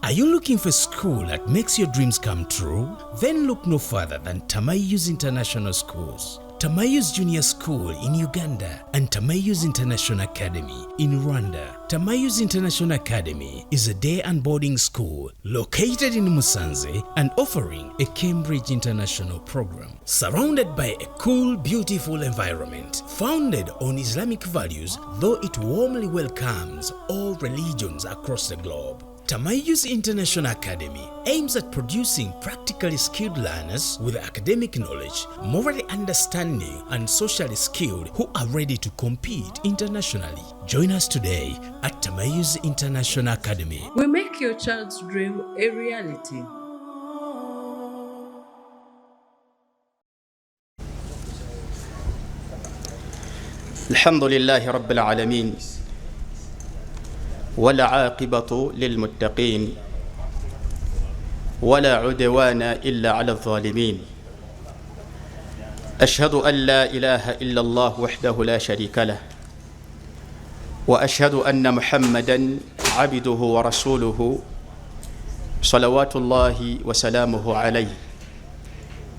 Are you looking for a school that makes your dreams come true? Then look no further than Tamayus International Schools. Tamayus Junior School in Uganda and Tamayus International Academy in Rwanda. Tamayus International Academy is a day and boarding school located in Musanze and offering a Cambridge International program. Surrounded by a cool, beautiful environment, founded on Islamic values, though it warmly welcomes all religions across the globe. Tamayus International Academy aims at producing practically skilled learners with academic knowledge, morally understanding, and socially skilled who are ready to compete internationally. Join us today at Tamayus International Academy. We make your child's dream a reality. Alhamdulillahi Rabbil Alameen. ولا عاقبة للمتقين ولا عدوان إلا على الظالمين. أشهد أن لا إله إلا الله وحده لا شريك له وأشهد أن محمدا عبده ورسوله صلوات الله وسلامه عليه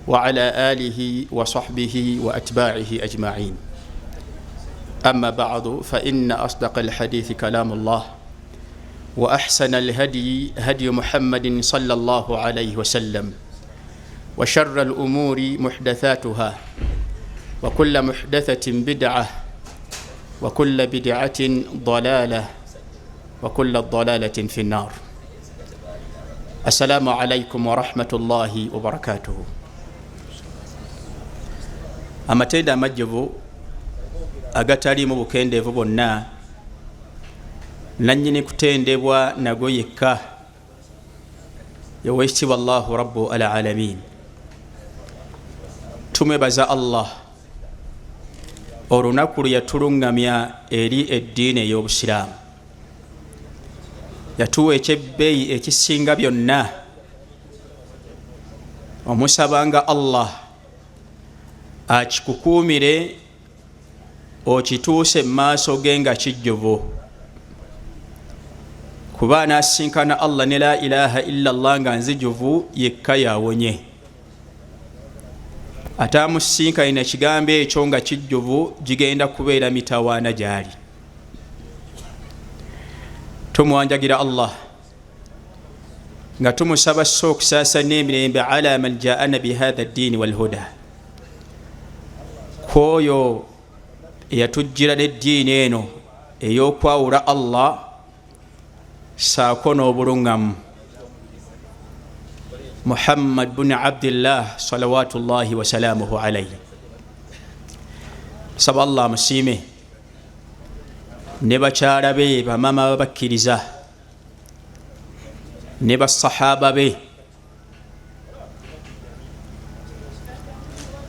وعلى آله وصحبه وأتباعه أجمعين. أما بعد فإن أصدق الحديث كلام الله وأحسن الهدي هدي محمد صلى الله عليه وسلم وشر الأمور محدثاتها وكل محدثة بدعة وكل بدعة ضلالة وكل ضلالة في النار. السلام عليكم ورحمة الله وبركاته. أما تيدا مجبو agatali mu bukendeevu bonna nannyini kutendebwa nago yekka yeweekitiibwa Allahu Rabbu al-Alamin. Tumwebaza Allah olunaku lwe yatuluŋŋamya eri eddiini ey'Obusiraamu, yatuwa ekyebbeeyi ekisinga byonna, omusabanga Allah akikukuumire okituuse maaso ge nga kijjuvu, kuba anasinkana Allah ne la ilaha illa Allah nga nzijuvu yekka yawonye. Atamusinkanye nekigambo ekyo nga kijjuvu gigenda kubeera mitawaana gyali. Tumwanjagira Allah nga tumusaba okusaasa n'emirembe ala man jaana bihadha ddiini walhuda, kwoyo eyatujjira n'eddiini eno ey'okwawula Allah saako n'obuluŋŋamu, Muhammad bin Abdillah salawatullahi wasalaamuhu alayhi. Saba Allah amusiime ne bakyala be bamaama babakkiriza ne basahaba be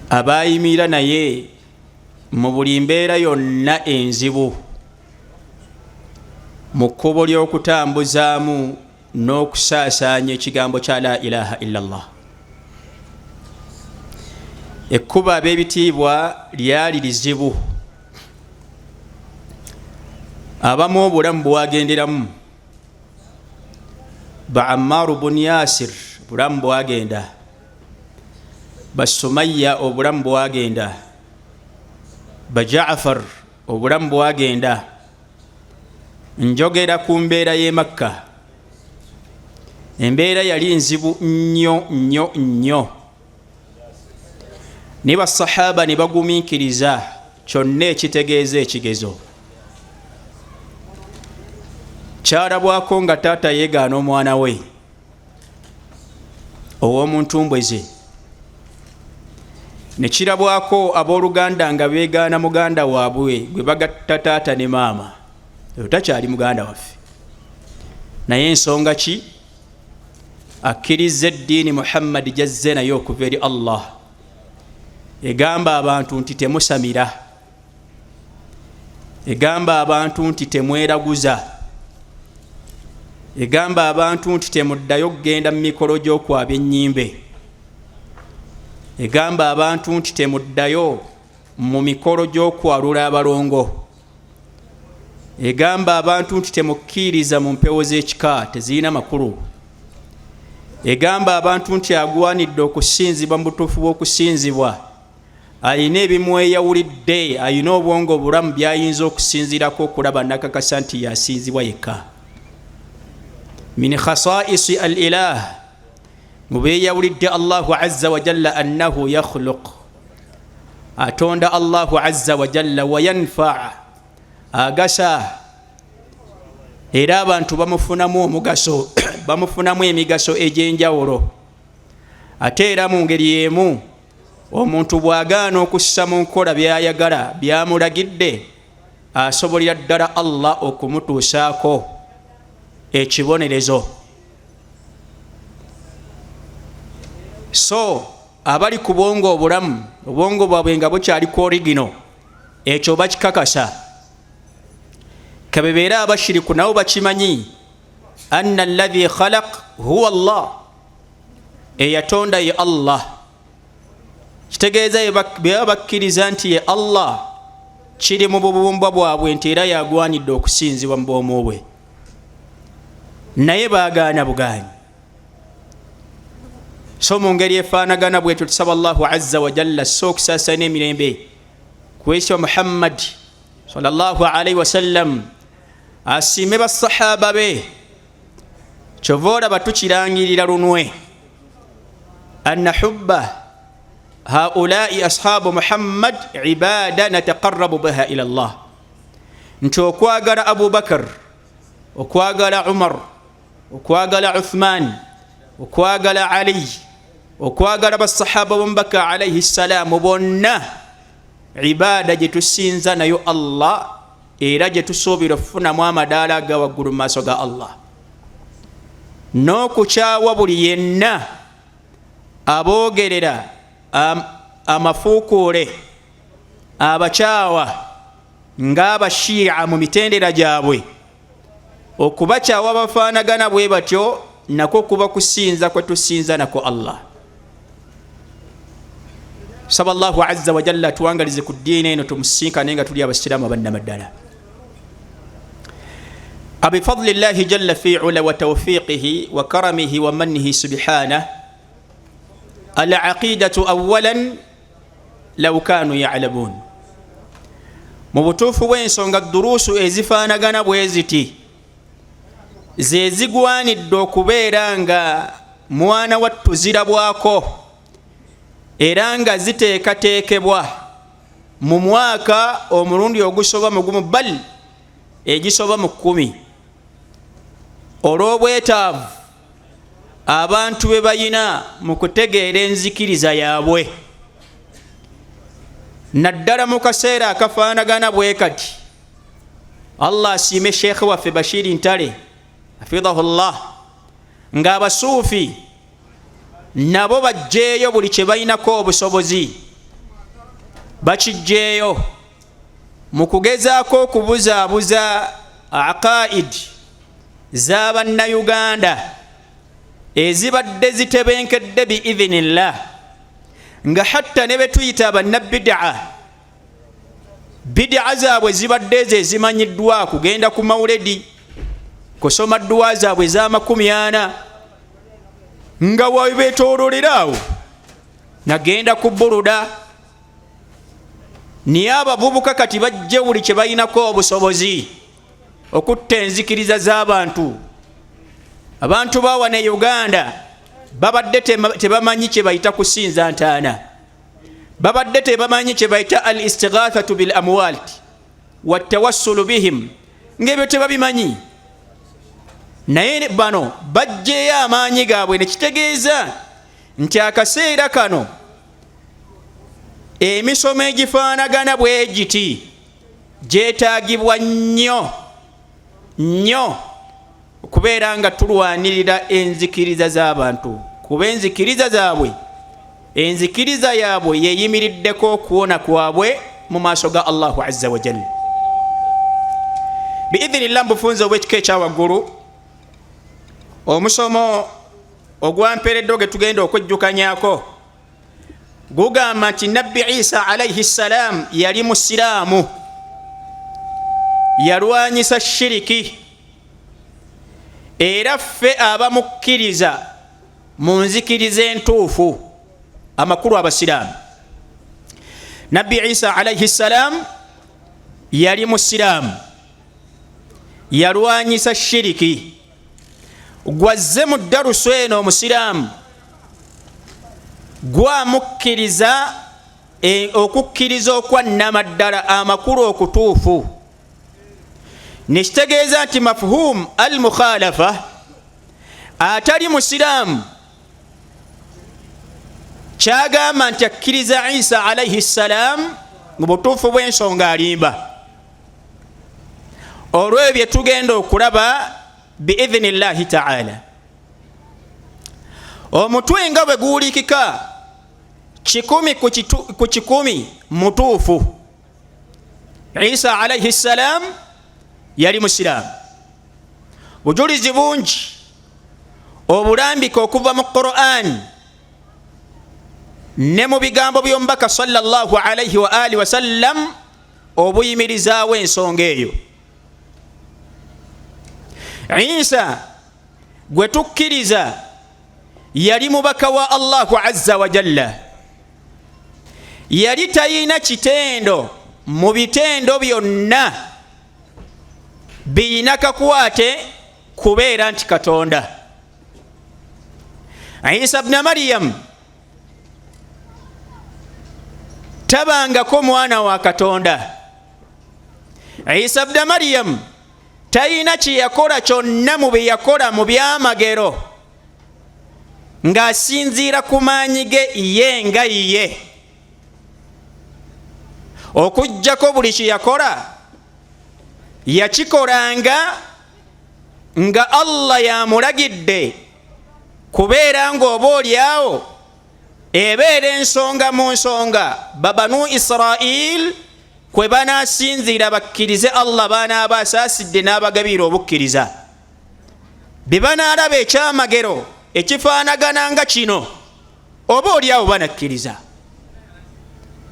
abaayimira naye mu buli mbeera yonna enzibu mu kkubo ly'okutambuzaamu n'okusaasaanya ekigambo kya la ilaha illallah. Ekkubo ab'ebitiibwa lyali lizibu, abamu obulamu bwagenderamu. Ba Ammar bun Yasir obulamu bwagenda, ba Sumayya obulamu bwagenda, ba Jaafar obulamu bwagenda. Njogera ku mbeera y'e Makka, embeera yali nzibu nnyo nnyo nnyo. Ne basahaba ne bagumiikiriza kyonna ekitegeeza ekigezo. Kyalabwako nga taata yeegaana omwana we ow'omuntumbweze, ne kirabwako abooluganda nga beegaana muganda waabwe gwe bagatta taata ne maama. Eyo takyali muganda waffe, naye ensonga ki? Akkiriza eddiini Muhammad gyazze naye okuva eri Allah, egamba abantu nti temusamira, egamba abantu nti temweraguza, egamba abantu nti temuddayo kugenda mu mikolo gy'okwaba ennyimbe, egamba abantu nti temuddayo mu mikolo gy'okwalula abalongo, egamba abantu nti temukkiriza mu mpewo z'ekika tezirina makulu, egamba abantu nti agwanidde okusinzibwa mu butuufu bw'okusinzibwa alina ebimweyawulidde, alina obwongo obulamu byayinza okusinzirako okulaba nakakasa nti yasinzibwa yekka. min khasaisi al ilah, mubeeyawulidde Allahu azza wa jalla annahu yakhluq, atonda Allahu azza wa jalla, wa yanfa, agasa, era abantu bamufunamu omugaso bamufunamu emigaso egy'enjawulo. Ate era mu ngeri y'emu omuntu bw'agaana okussa mu nkola by'ayagala by'amulagidde, asobolera ddala Allah okumutuusaako ekibonerezo. So abali ku bwongo obulamu, obwongo bwabwe nga bukyaliko origino, ekyo bakikakasa. Kabebeera abashiriku nabo bakimanyi anna alladhi khalaq huwa Allah, eyatonda ye Allah. Kitegeeza bwe bakkiriza nti ye Allah kiri mu bubumbwa bwabwe nti era yagwanidde okusinzibwa mu bwomu bwe, naye baagaana bugaanyi. So mu ngeri efaanagana bwetyo tusaba Allahu azza wa jalla okusaasaanya emirembe ku Yesu Muhammad sallallahu alaihi wasallam, asiime basahaba be. Kyova olaba tukirangirira lunwe anna hubba haulai ashabu Muhammad ibada nataqarrabu biha ila Allah, nti okwagala Abu Bakar, okwagala Umar, okwagala Uthman, okwagala Ali, okwagala basahaba b'omubaka alaihi salamu bonna ibada gye tusinza nayo Allah, era gye tusuubira okufunamu amadaala aga waggulu mu maaso ga Allah. N'okukyawa buli yenna aboogerera amafuukuule, abakyawa ng'abashiica mu mitendera gyabwe, okubakyawa bafaanagana bwe batyo nako kuba kusinza kwe tusinza nako Allah. Saba Allahu azza wa jalla tuwangalize ku ddiini eno, tumusinkane nga tuli abasiraamu abannamaddala. بفضل الله جل في علا وتوفيقه وكرمه ومنه سبحانه العقيدة أولا لو كانوا يعلمون. مبتوف وين سونغ الدروس إزفانا غانا بويزتي زيزيغواني الدوكوبيرانغا موانا واتوزيرا بواكو إرانغا ziteekateekebwa mu mwaka omulundi ogusoba mugumu, bal egisoba mu 10. olw'obwetaavu abantu be bayina mu kutegeera enzikiriza yaabwe, naddala mu kaseera akafaanagana bwe kati. Allah asiime sheekhe waffe Bashiri Ntale hafidhahullah, ng'abasuufi nabo bajjeeyo buli kye balinako obusobozi bakijjeeyo mu kugezaako okubuzaabuza aqaid z'abannayuganda ezibadde zitebenkedde biidhinillah, nga hatta ne betuyita abannabid'a, bid'a zaabwe zibadde ezo ezimanyiddwa kugenda ku mawuledi, kusoma dduwa zaabwe ez'amakumi 40, nga wabeetoololerawo nagenda ku buluda. Niye abavubuka kati bajje buli kye balinako obusobozi okutta enzikiriza z'abantu. Abantu bawa ne Uganda babadde tebamanyi kye bayita kusinza ntaana, babadde tebamanyi kye bayita al istighathatu bil amwal wa tawassulu bihim, ng'ebyo tebabimanyi. Naye bano bajjeyo amaanyi gaabwe ne kitegeeza nti akaseera kano emisomo egifaanagana bwe giti gyetaagibwa nnyo nnyo okubeera nga tulwanirira enzikiriza z'abantu, kuba enzikiriza zaabwe, enzikiriza yaabwe yeyimiriddeko okuwona kwabwe mu maaso ga Allahu azza wa jalla. biidhinillah, mbufunze obw'ekika ekyawaggulu omusomo ogwampeeredde ge tugenda okwejjukanyako gugamba nti Nabbi Isa alaihi salam yali musiraamu, yalwanyisa shiriki, era ffe abamukkiriza mu nzikiriza entuufu amakulu abasiraamu. Nabbi Isa alayhi salam yali musiraamu, yalwanyisa shiriki. Gwazze mu darusu eno omusiraamu gwamukkiriza okukkiriza okwannamaddala amakulu okutuufu. Nekitegeeza nti mafhum al mukhalafa, atali musiraamu kyagamba nti akkiriza Isa alayhi salam mu butuufu bw'ensonga alimba. Olw'ebyo tugenda okulaba biidhnillahi ta'ala. Omutwe nga bwe guwulikika 100 ku 100 mutuufu. Isa alayhi salam yali musiraamu. Bujulizi bungi obulambika okuva mu Qur'an ne mu bigambo by'omubaka sallallahu alayhi wa alihi wa sallam obuyimirizaawo ensonga eyo. Isa gwe tukkiriza yali mubaka wa Allahu azza wa jalla. Yali tayina kitendo mu bitendo byonna biyina kakwate kubeera nti Katonda. Isa ibn Maryam tabangako mwana wa Katonda. Isa ibn Maryam tayina kyeyakola kyonna mu bye yakola mu byamagero ng'asinziira ku maanyi ge ye nga ye. Okuggyako buli kye yakola yakikolanga nga Allah yamulagidde, kubeera ng'oboolyawo ebeera ensonga mu nsonga babanu Israel kwe banaasinziira bakkirize Allah banaaba asaasidde n'abagabiira obukkiriza. Bye banaalaba ekyamagero ekifaanagana nga kino oboolyawo banakkiriza.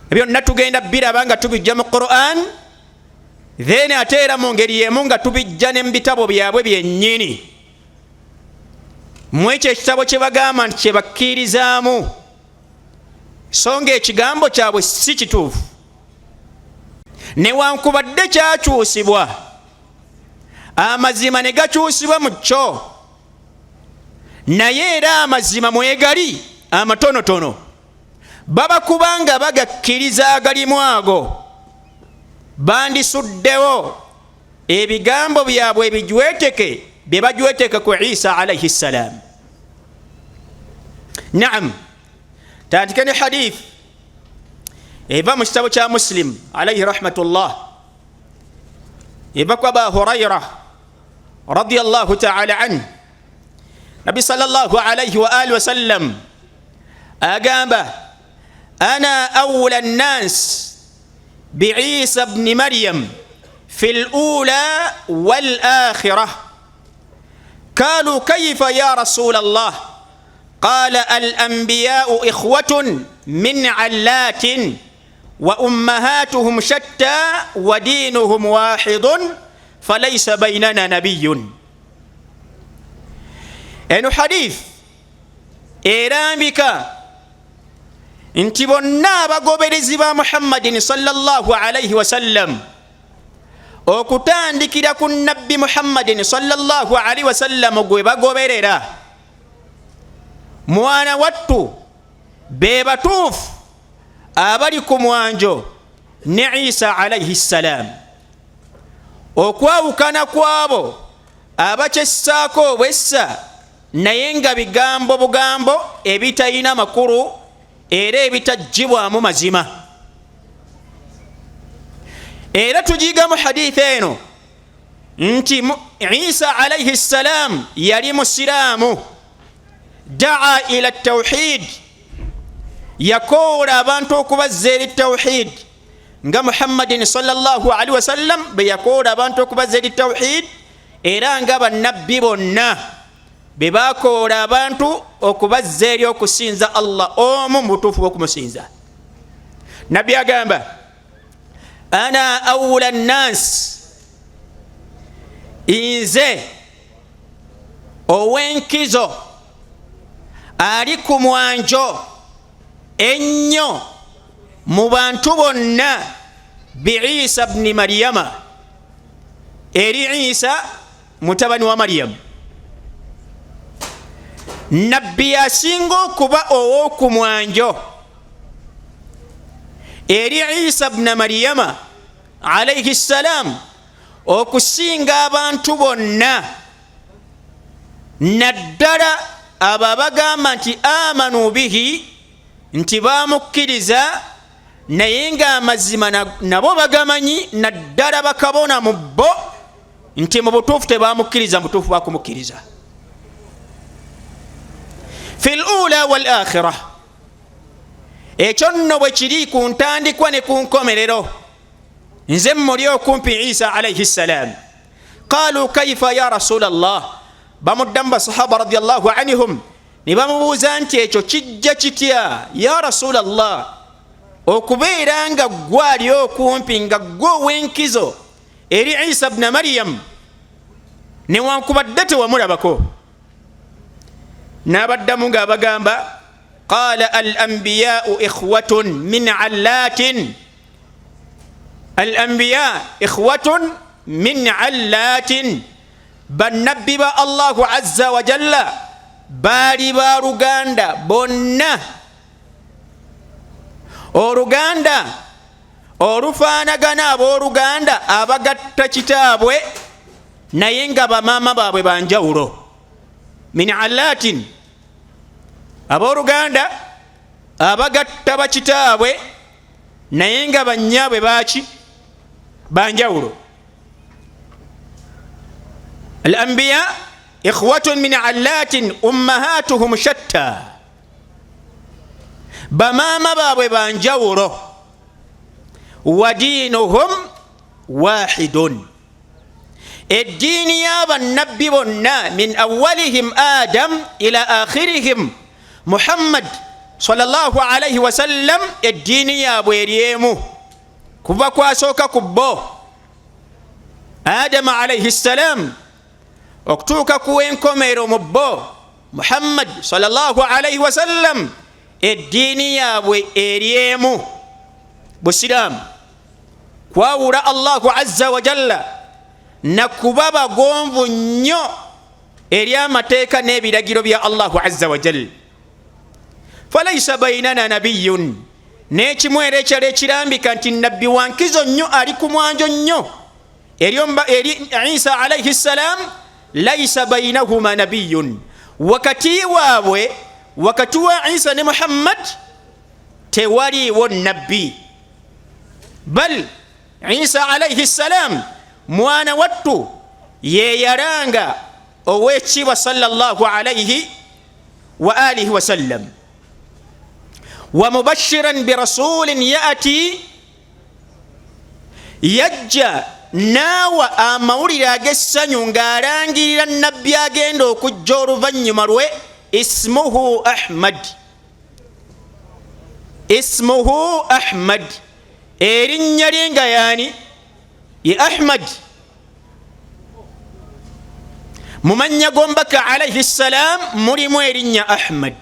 Byonna tugenda biraba nga tubijja mu Qur'an, then ate era mu ngeri y'emu nga tubijja ne mu bitabo byabwe byennyini. Mu ekyo ekitabo kye bagamba nti kye bakkirizaamu, so nga ekigambo kyabwe si kituufu. Newankubadde kyakyusibwa, amazima ne gakyusibwa mu kyo, naye era amazima mwegali amatonotono baba kubanga bagakkiriza agalimu ago bandisuddewo ebigambo byabwe ebijweteke bye bajweteka ku Isa alayhi salam. Naam, tandikeni hadith eva mu kitabo kya Muslim alayhi rahmatullah, eva kwa Abu Hurairah radiyallahu ta'ala anhu. Nabi sallallahu alayhi wa alihi wa sallam agamba, ana awwala an-nas بعيسى ابن مريم في الأولى والآخرة. قالوا كيف يا رسول الله؟ قال الأنبياء إخوة من علات وأمهاتهم شتى ودينهم واحد فليس بيننا نبي. إنه حديث إيرامك nti bonna abagoberezi ba Muhammadin sallallahu alayhi wa sallam okutandikira ku nabbi Muhammadin sallallahu alayhi wa sallam gwe bagoberera mwana wattu be batuufu abali ku mwanjo ne Isa alayhi salam. Okwawukana kwabo abakyessaako obwessa naye nga bigambo bugambo ebitayina makulu era ebitajjibwamu mazima. Era tujiga mu hadith eno nti Isa alayhi salam yali musiraamu, daa ila tawhid, yakoola abantu okubazza eri tawhid nga Muhammadin sallallahu alayhi wa sallam be yakoola abantu okubazza eri tawhid, era nga bannabbi bonna be bakoola abantu okubazza eri okusinza Allah omu mutuufu okumusinza. Nabbi agamba, ana awwala an-nas, nze ow'enkizo ali ku mwanjo ennyo mu bantu bonna bi Isa ibn Maryama, eri Isa mutabani wa Maryamu. Nabbi asinga okuba ow'oku mwanjo eri Isa ibn Maryama alayhi salam okusinga abantu bonna, naddala abo abagamba nti amanu bihi, nti bamukkiriza naye nga amazima nabo bagamanyi, naddala bakabona mu bo nti mu butuufu tebamukkiriza, mu butuufu bakumukkiriza. Fil ula wal akhirah, ekyo nno bwe kiri ku ntandikwa ne ku nkomerero, nze mmuli okumpi Isa alayhi salam. Qalu kaifa ya rasulallah, bamuddamu basahaba radiyallahu anhum ne bamubuuza nti ekyo kijja kitya ya rasulallah, okubeera nga ggwe ali okumpi, nga ggwe ow'enkizo eri Isa ibn Maryam newankubadde tewamulabako. N'abaddamu ng'abagamba qala al anbiyau ikhwatun min allatin, al anbiya ikhwatun min allatin, bannabbi ba Allahu azza wa jalla baali ba luganda bonna, oluganda olufaanagana abooluganda abagatta kitaabwe naye nga bamaama baabwe banjawulo. Min allatin, abooluganda abagatta bakitaabwe naye nga bannyaabwe baki banjawulo. Al anbiya ikhwatun min allatin ummahatuhum shatta, bamaama baabwe banjawulo. Wa diinuhum wahidun, eddiini y'abannabbi bonna min awwalihim Adam ila akhirihim Muhammad sallallahu alayhi wa sallam, eddiini yaabwe eryemu kuva kwasooka ku bo Adam alayhi salam okutuuka ku enkomero mu bo Muhammad sallallahu alayhi wa sallam, eddiini yaabwe eryemu. Busiraamu kwawula Allahu azza wa jalla nakuba bagonvu nnyo eri amateeka n'ebiragiro bya Allahu azza wa jalla. Falaysa bainana nabiyyun, n'ekimu era ekyalo ekirambika nti nabbi wankizo nnyo ali ku mwanjo nnyo eri Isa alayhi salam, laysa bainahuma nabiyyun, wakati waabwe, wakati wa Isa ne Muhammad tewaliiwo nabbi. Bal Isa alayhi salam mwana wattu ye yaranga ow'ekitiibwa sallallahu alayhi wa alihi wa sallam. Wa mubashiran bi rasulin ya'ti, yajja naawa amawulire ag'essanyu ng'alangirira nabbi agenda okujja oluvannyuma lwe. Ismuhu Ahmad, ismuhu Ahmad, erinnya lye nga yaani ye Ahmad. Mu mannya g'omubaka alayhi salam mulimu erinnya Ahmad.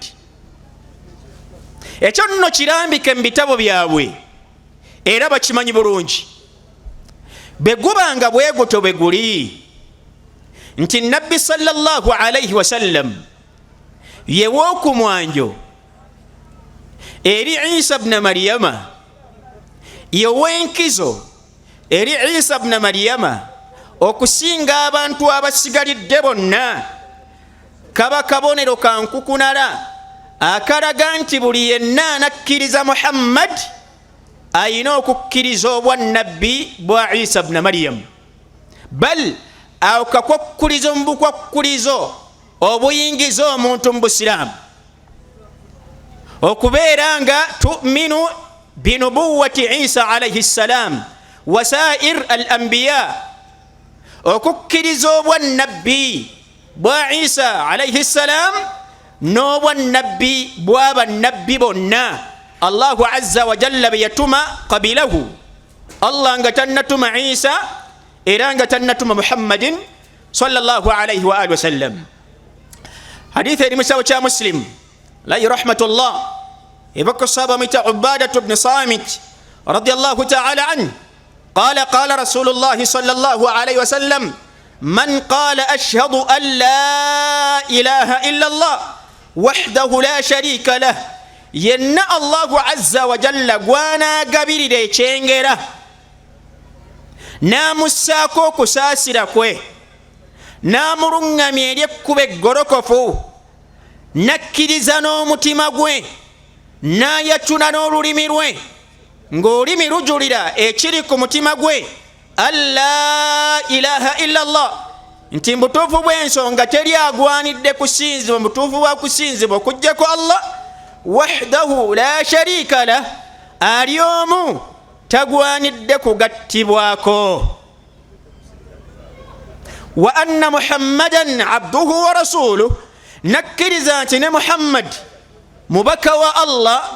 Ekyo nno kirambike mu bitabo byabwe era bakimanyi bulungi. Bwe gubanga bwe gutyo bwe guli nti nabbi sallallahu alayhi wa sallam ye w'oku mwanjo eri Isa ibn Maryama, ye w'enkizo eri Isa ibn Maryama okusinga abantu abasigalidde bonna, kaba kabonero ka nkukunala akalaga nti buli yenna anakkiriza Muhammad ayina okukkiriza obwannabbi bwa Isa ibn Maryam. Bal awo kakwakkulizo mu bukwakkulizo obuyingiza omuntu mu Busiraamu, okubeera nga tu'minu binubuwati Isa alayhi salam wa sa'ir al anbiya, okukkiriza obwannabbi bwa Isa alayhi salam n'obwannabbi bw'abannabbi bonna Allahu azza wa jalla be yatuma qabilahu. Allah nga tannatuma Isa era nga tannatuma Muhammadin sallallahu alayhi wa alihi wa sallam. Hadithi eri mu kisaabo kya Muslim alayhi rahmatullah ibako sahaba mita Ubadah ibn Samit radiyallahu ta'ala anhu قال قال رسول الله صلى الله عليه وسلم من قال أشهد أن لا إله إلا الله وحده لا شريك له ين الله عز وجل وانا قبل دي چنگره نامساكو كساسر كوي نامرنغ ميريك كوبك غرقفو نكريزانو متمغوي نايتونانو روريميروي ng'olimi lujulira ekiri ku mutima gwe alla ilaha illa Allah nti mbutuufu bw'ensonga teri agwanidde kusinzibwa mutuufu bwa kusinzibwa okuggyako Allah wahdahu la sharika lah ali omu tagwanidde kugattibwako wa anna muhammadan abduhu wa rasuluhu nakkiriza nti ne Muhammad mubaka wa Allah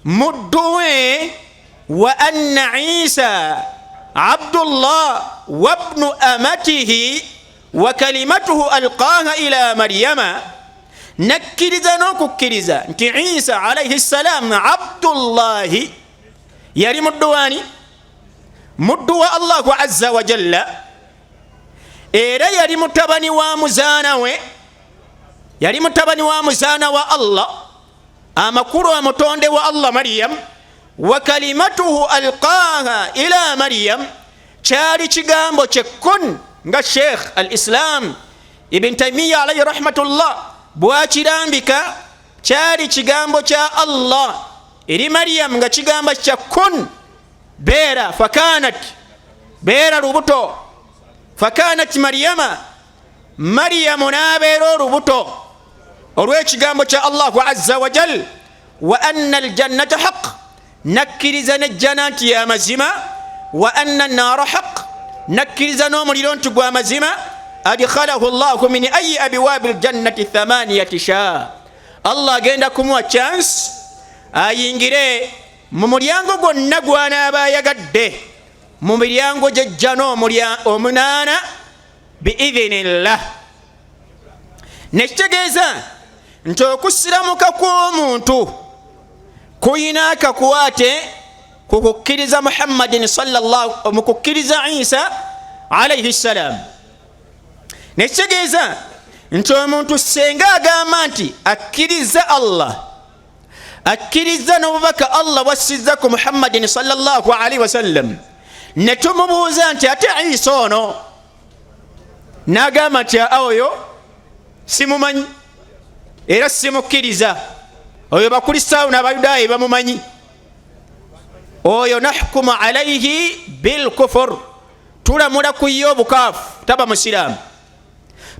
mudduwe wa anna Isa Abdullah wa ibnu amatihi wa kalimatuhu alqaha ila Maryama nakkiriza n'okukkiriza nti Isa alayhi salam Abdullahi yali mudduwani muddu wa Allahu azza wa jalla era yali mutabani wa muzaana we yali mutabani wa muzaana wa Allah amakulu amutonde wa Allah Maryam wa kalimatuhu alqaha ila Maryam kyali kigambo kyekun nga Sheikh al-Islam Ibn Taymiyyah alayhi rahmatullah bwakirambika kyali kigambo kya Allah eri Maryam nga kigamba kya kun beera fakanat beera lubuto fakanat Maryama Maryamu n'abeera olubuto olw'ekigambo kya Allahu azza wa jal wa anna aljannata haqq nakkiriza nejjana nti ya mazima wa anna annaara haqq nakkiriza n'omuliro nti gwa mazima adkhalahu Allahu min ayi abwaabi aljannati thamaniyati shaa Allah agenda kumuwa chance ayingire mu mulyango gwonna gw'anaaba ayagadde mu miryango gy'ejjana omunaana biidhinillah nekitegeeza nti okusiramuka kw'omuntu kuyina akakwate ku kukkiriza Muhammadin sallallahu mu kukkiriza Isa alayhi salam nekitegeeza nti omuntu senga agamba nti akkiriza Allah akkiriza n'obubaka Allah bwassizza ku Muhammadin sallallahu alayhi wasallam ne tumubuuza nti ate Isa ono n'agamba nti oyo simumanyi era simukkiriza oyo bakristaayo n'abayudaayo bamumanyi oyo nahkumu alayhi bilkufur tulamula ku ye obukaafu taba musiraamu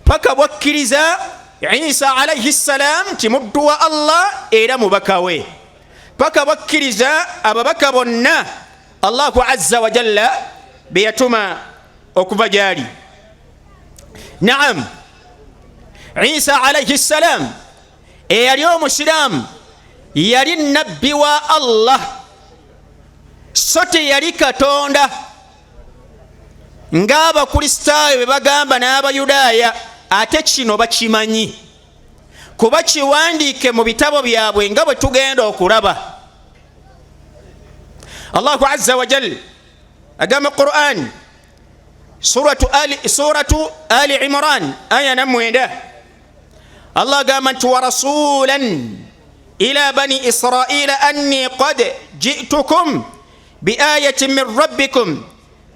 paka bwakkiriza Isa alayhi salam nti muddu wa Allah era mubaka we paka bwakkiriza ababaka bonna Allahu azza wa jalla beyatuma okuva gyali naam Isa alayhi salam eyali omusiraamu yali nabbi wa Allah so teyali katonda ng'abakristaayo bwe bagamba n'abayudaaya ate kino bakimanyi kuba kiwandiike mu bitabo byabwe nga bwe tugenda okulaba Allahu azza wa jal agamba Qur'an suratu Ali Imran aya namwenda Allah agamba nti wa rasulan ila bani Israila anni qad ji'tukum bi ayatin min rabbikum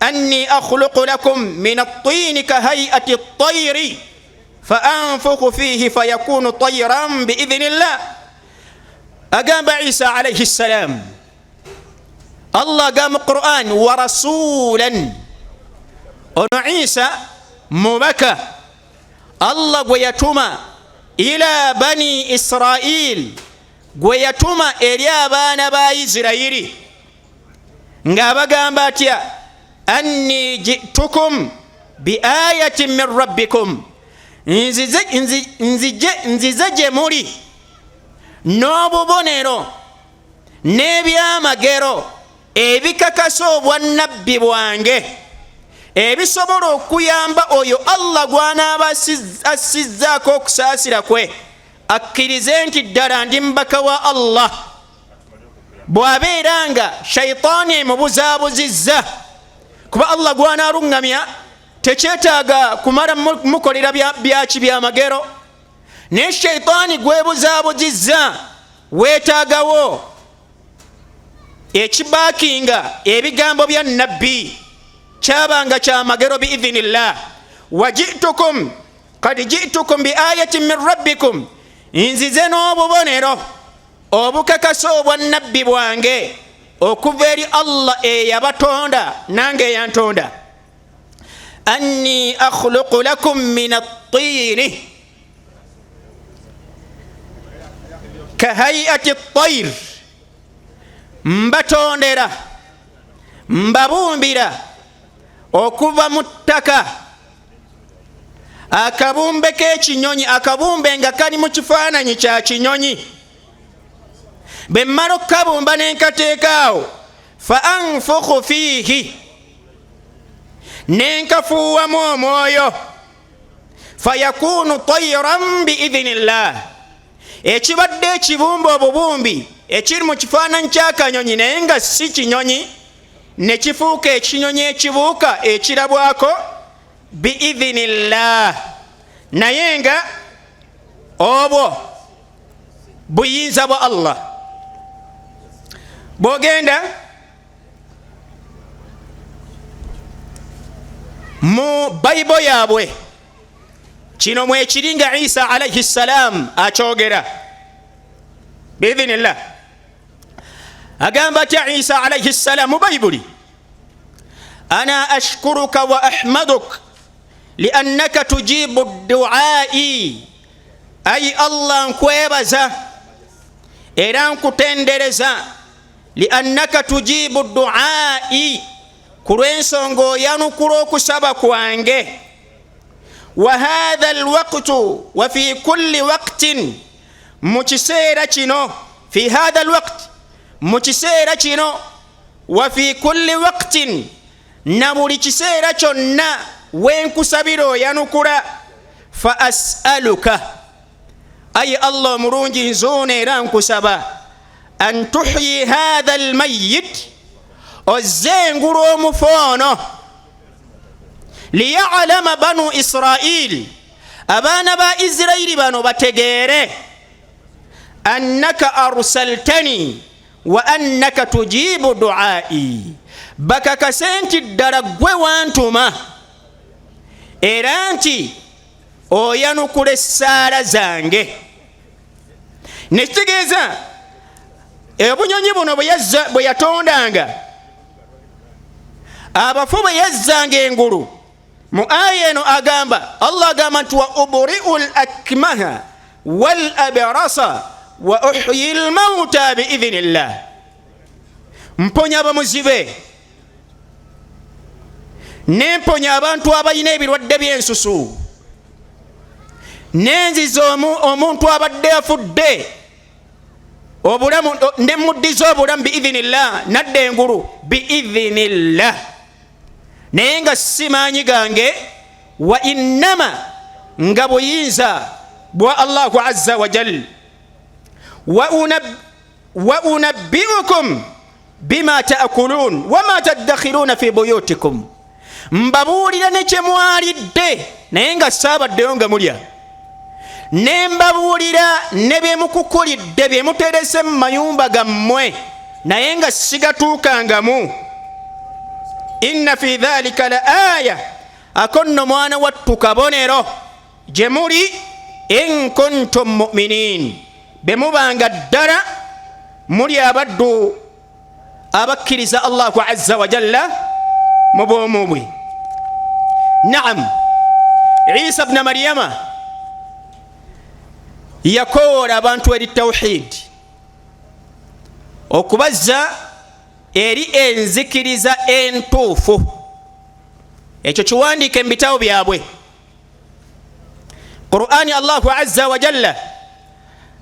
anni akhluqu lakum min at-tini ka hay'ati at-tayri fa anfukhu fihi fayakunu tayran bi idhnillah agamba Isa alayhi salam Allah agamba Qur'an wa rasulan ono Isa mubaka Allah gwe yatuma ila bani Israil gwe yatuma eri abaana ba Isirayiri ng'abagamba atya anni ji'tukum bi ayatin min rabbikum nzize gye muli n'obubonero n'ebyamagero ebikakasa obwannabbi bwange ebisobola okuyamba oyo Allah gw'anaaba assizzaako okusaasira kwe akkirize nti ddala ndi mbaka wa Allah bw'abeera nga shayitaani emubuzaabuzizza, kuba Allah gwanaalungamya tekyetaaga kumala mukolera byaki byamagero, naye shayitaani gwebuzaabuzizza weetaagawo ekibaakinga ebigambo bya nabbi kyabanga kyamagero biidhinillah. wajitukum kad jitukum biayatin min rabbikum, nzize n'obubonero obukakasa obwa nabbi bwange okuva eri Allah eyabatonda nange eyantonda. anni akhluqu lakum min at-tini kahayati at-tayr, mbatondera mbabumbira okuva mu ttaka akabumbe k'ekinyonyi, akabumbe nga kali mu kifaananyi kya kinyonyi. bwe mmala okukabumba ne nkateekaawo, fa anfukhu fiihi, ne nkafuuwamu omwoyo, fa yakunu tayran biidhinillah, ekibadde ekibumbe obubumbi ekiri mu kifaananyi ky'akanyonyi naye nga si kinyonyi, ne kifuuka ekinyonyi ekibuuka ekirabwako biidhinillah, naye nga obwo buyinza bwa Allah. bw'ogenda mu bayibo yaabwe kino mwekiri nga Isa alayhi salam akyogera biidhinillah. agamba atya Isa alayhi salam mu bayibuli, ana ashkuruka wa ahmaduk liannaka tujibu duai, ayi Allah nkwebaza era nkutendereza, liannaka tujibu duai, kulw'ensonga oyanukula okusaba kwange. wa hadha alwaqtu wa fi kulli waqtin, mu kiseera kino, fi hadha alwaqt, mu kiseera kino, wa fi kulli waqtin, na buli kiseera kyonna wenkusabira oyanukula. fa as'aluka, ayi Allah omulungi nzuuna era nkusaba, an tuhyi hadha almayyit, ozengula omufu ono, liya'lama banu Israil, abaana ba Isirayiri bano bategeere, annaka arsaltani wa annaka tujibu duai, bakakase nti ddala gwe wantuma era nti oyanukula essaala zange. nekitegeeza obunyonyi buno bwe yatondanga, abafu bwe yazzanga engulu, mu aya eno agamba, Allah agamba nti wa ubri'u al-akmaha wal abrasa wa uhyi al-mauta biidhinillah, mponya abamuzibe nemponya abantu abalina ebirwadde by'ensusu, nenziza omuntu abadde afudde obulamu, nemuddiza obulamu biidhinillah, nadda engulu biidhinillah, naye nga si maanyi gange, wa innama, nga buyinza bwa Allahu azza wa jal. wa unabbiukum bima ta'kulun wa ma tadakhiruna fi buyutikum, mbabuulira ne kye mwalidde naye nga saabaddeyo nga mulya, ne mbabuulira ne bye mukukulidde bye muterese mu mayumba gammwe naye nga sigatuukangamu. inna fi dhalika la aya, akonno mwana wattu kabonero gye muli, in kuntum mu'minin, be mubanga ddala muli abaddu abakkiriza Allahu azza wa jalla mu bwomu bwe. Naam, Isa ibn Maryama yakoola abantu eri tawhid, okubazza eri enzikiriza entuufu. ekyo kiwandiike mu bitabo byabwe. Qur'ani Allahu azza wa jalla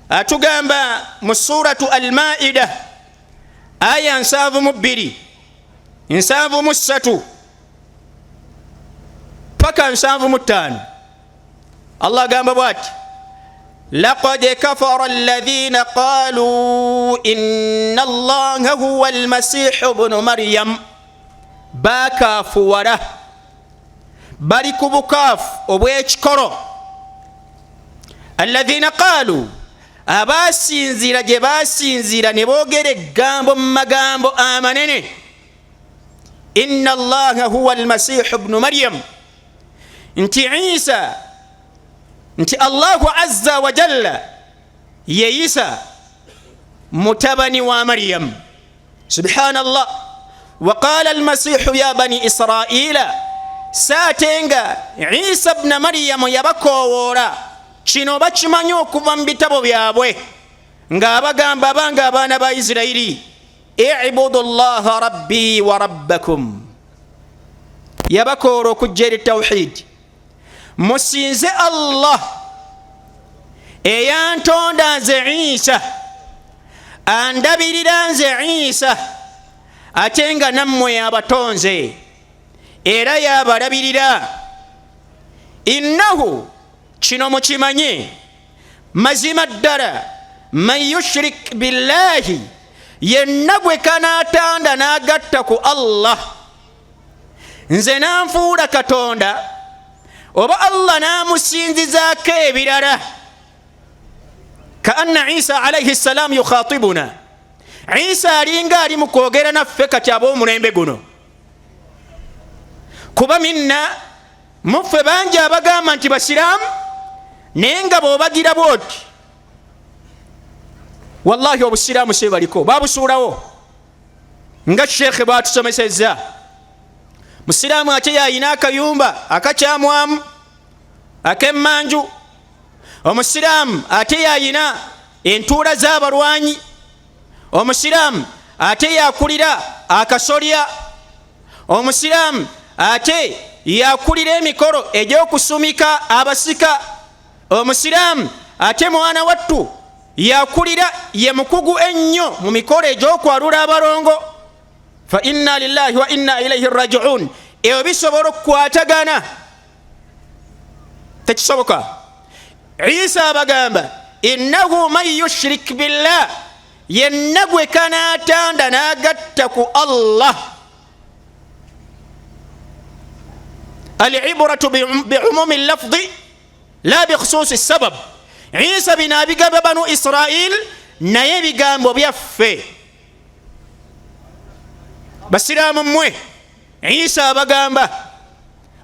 atugamba mu suratu al-Maida aya 72, 73 paka 75, Allah agamba bwati, لقد كفر الذين قالوا إن الله هو المسيح ابن مريم باكافوره bali ku bukaafu obw'ekikolo alladhina qaalu abasinziira gye basinziira ne boogera eggambo mu magambo amanene inna allaha huwa almasihu bnu maryam nti isa nti allahu azza wa jalla ye isa mutabani wa maryam subhanallah wa qala almasihu ya bani israila saatenga isa bna maryamu yabakowoora kino bakimanyi okuva mu bitabo byabwe ng'abagamba abanga abaana ba isirayiri ibudu llaha rabbi wa rabbakum yabakoora okujja eri tawhidi musinze allah eyantonda nze isa andabirira nze isa ate nga nammwe abatonze era yabalabirira innahu kino mukimanye mazima ddala man yushrik billahi yenna gwe kanaatanda n'agatta ku allah nze nanfuula katonda oba allah n'amusinzizaako ebirala ka anna isa alaihi ssalam yukhatibuna isa alinga ali mu kwogera naffe kati ab'omulembe guno kuba minna muffe bangi abagamba nti basiraamu naye nga bw'obagira bwoti wallahi obusiraamu se baliko babusuulawo nga sheekhe bwatusomesezza musiraamu ate yayina akayumba akakyamwamu ak'emmanju omusiraamu ate yayina entuula z'abalwanyi omusiraamu ate yakulira akasolya omusiraamu ate yakulira emikolo egy'okusumika abasika omusiraamu ate mwana wattu yakulira ye mukugu ennyo mu mikolo egy'okwalula abalongo fa inna lillahi wa inna ilaihi rajiun ebyo bisobola okukwatagana tekisoboka isa abagamba innahu man yushrik billah yenna gwe kanaatanda n'agatta ku allah alibratu biumumi lafdi la bikhususi sabab isa bino abigamba banu israil naye ebigambo byaffe basiraamu mmwe isa abagamba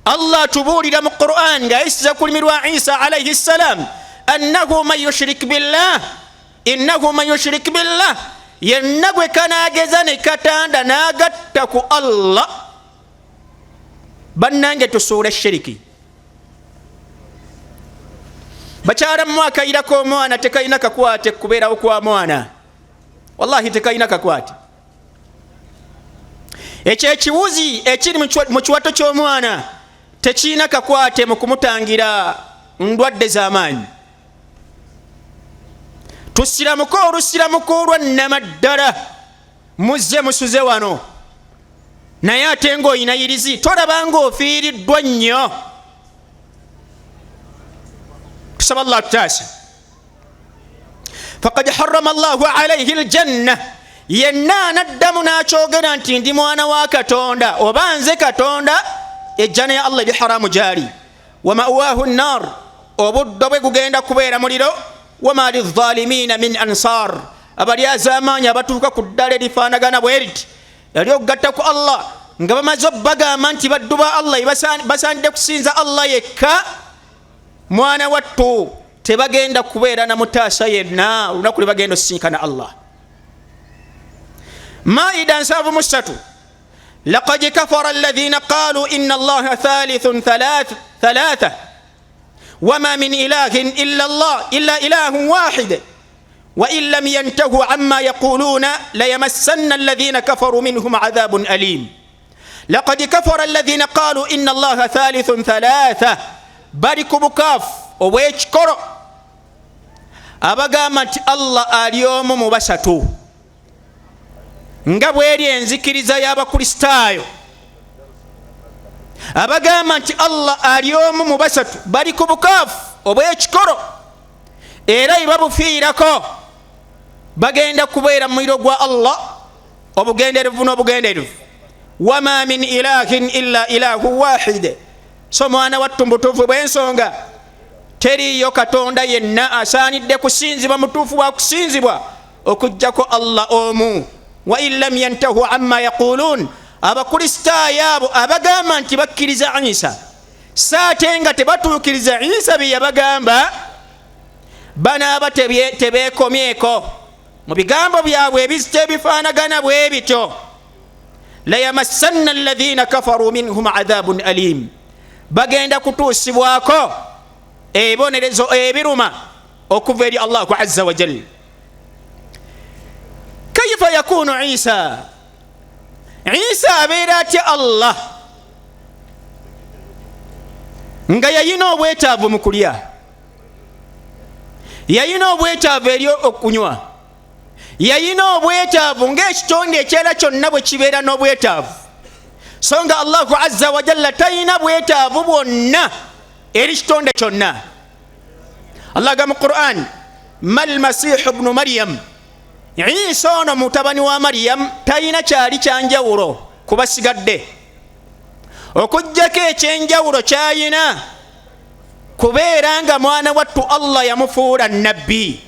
allah tubuulira mu quran ng'ayisiza ku lulimi lwa isa alaihi ssalam annahu man yushrik billah innahu man yushrik billah yenna gwe kanaageza ne katanda n'agatta ku allah bannange tusuula shiriki bakyala mu akayira k'omwana tekayina kakwate kubeerawo kwa mwana wallahi tekayina kakwate ekyo ekiwuzi ekiri mu kiwato ky'omwana tekiyina kakwate mu kumutangira ndwadde z'amaanyi tusiramuko olusiramuko olwannama ddala muzze musuze wano naye ate ng'oyinayirizi tolabanga ofiiriddwa nnyo tusaba allah tutaasa faqad harrama allahu alaihi aljanna yenna anaddamu n'akyogera nti ndi mwana wa katonda oba nze katonda ejjana ya allah eri haramu gyali wa ma'wahu nnar obuddo bwe gugenda kubeera muliro wama lizzalimina min ansar abali az'amaanyi abatuuka ku ddala erifaanagana bwe riti ery'okugatta ku allah nga bamaze obbagamba nti baddu ba allah basaanidde kusinza allah yekka mwana wattu tebagenda kubeera na mutaasa yenna olunaku lwe bagenda osisinkana allah maida 73 laqad kafara alladhina qalu inna allaha thalithun thalatha wama min ilahin illa ilahun wahid وإن لم ينتهوا عما يقولون ليمسن الذين كفروا منهم عذاب أليم لقد كفر الذين قالوا إن الله ثالث ثلاثة بارك بكاف ويشكر أبقامت الله اليوم مبسطو nga bweri enzikiriza y'abakristaayo abagamba nti allah ali omu mu basatu bali ku bukaafu obw'ekikolo era ibabufiirako bagenda kubeera mu muliro gwa Allah obugenderevu n'obugenderevu. Wama min ilahin illa ilahu wahid. So mwana wattu mutuufu bw'ensonga teriyo katonda yenna asaanidde kusinzibwa mutuufu wa kusinzibwa okujjako Allah omu. Wa in lam yantahu amma yaqulun, abakristaayo abo abagamba nti bakkiriza Isa saate nga tebatuukiriza Isa bye yabagamba, banaaba tebeekomyeko mu bigambo byabwe ebizita ebifaanagana bwe bityo. La yamassanna alladhina kafaru minhum adhabun alim, bagenda kutuusibwako ebibonerezo ebiruma okuva eri Allahu azza wa jalla. Kayfa yakunu Isa? Isa abeera atya Allah nga yayina obwetaavu mu kulya, yayina obwetaavu eri okunywa, yayina obwetaavu ng'ekitonde ekyera kyonna bwe kibeera n'obwetaavu. So nga Allahu azza wa jalla tayina bwetaavu bwonna eri kitonde kyonna. Allah ga mu Qur'an, mal masihu ibnu Maryam, Isa ono mutabani wa Maryam tayina kyali kyanjawulo kubasigadde, okujjako ekyenjawulo kyayina kubeera nga mwana wattu Allah yamufuula nabbi.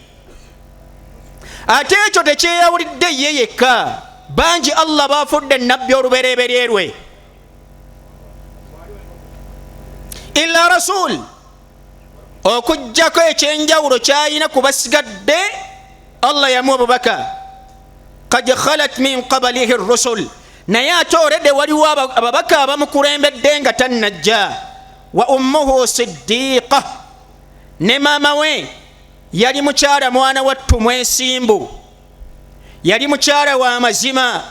Ate ekyo tekyeyawulidde ye yekka, bangi Allah baafudde nabbi olubereberye lwe. Illa rasul, okujjako ekyenjawulo kyayina kubasigadde Allah yamuwa obubaka. Qad khalat min qablihi ar-rusul, naye ate olwedde waliwo ababaka abamukulembedde nga tannajja. Wa ummuhu siddiqa, ne maama we yali mukyala mwana wattu mwesimbu, yali mukyala wa mazima,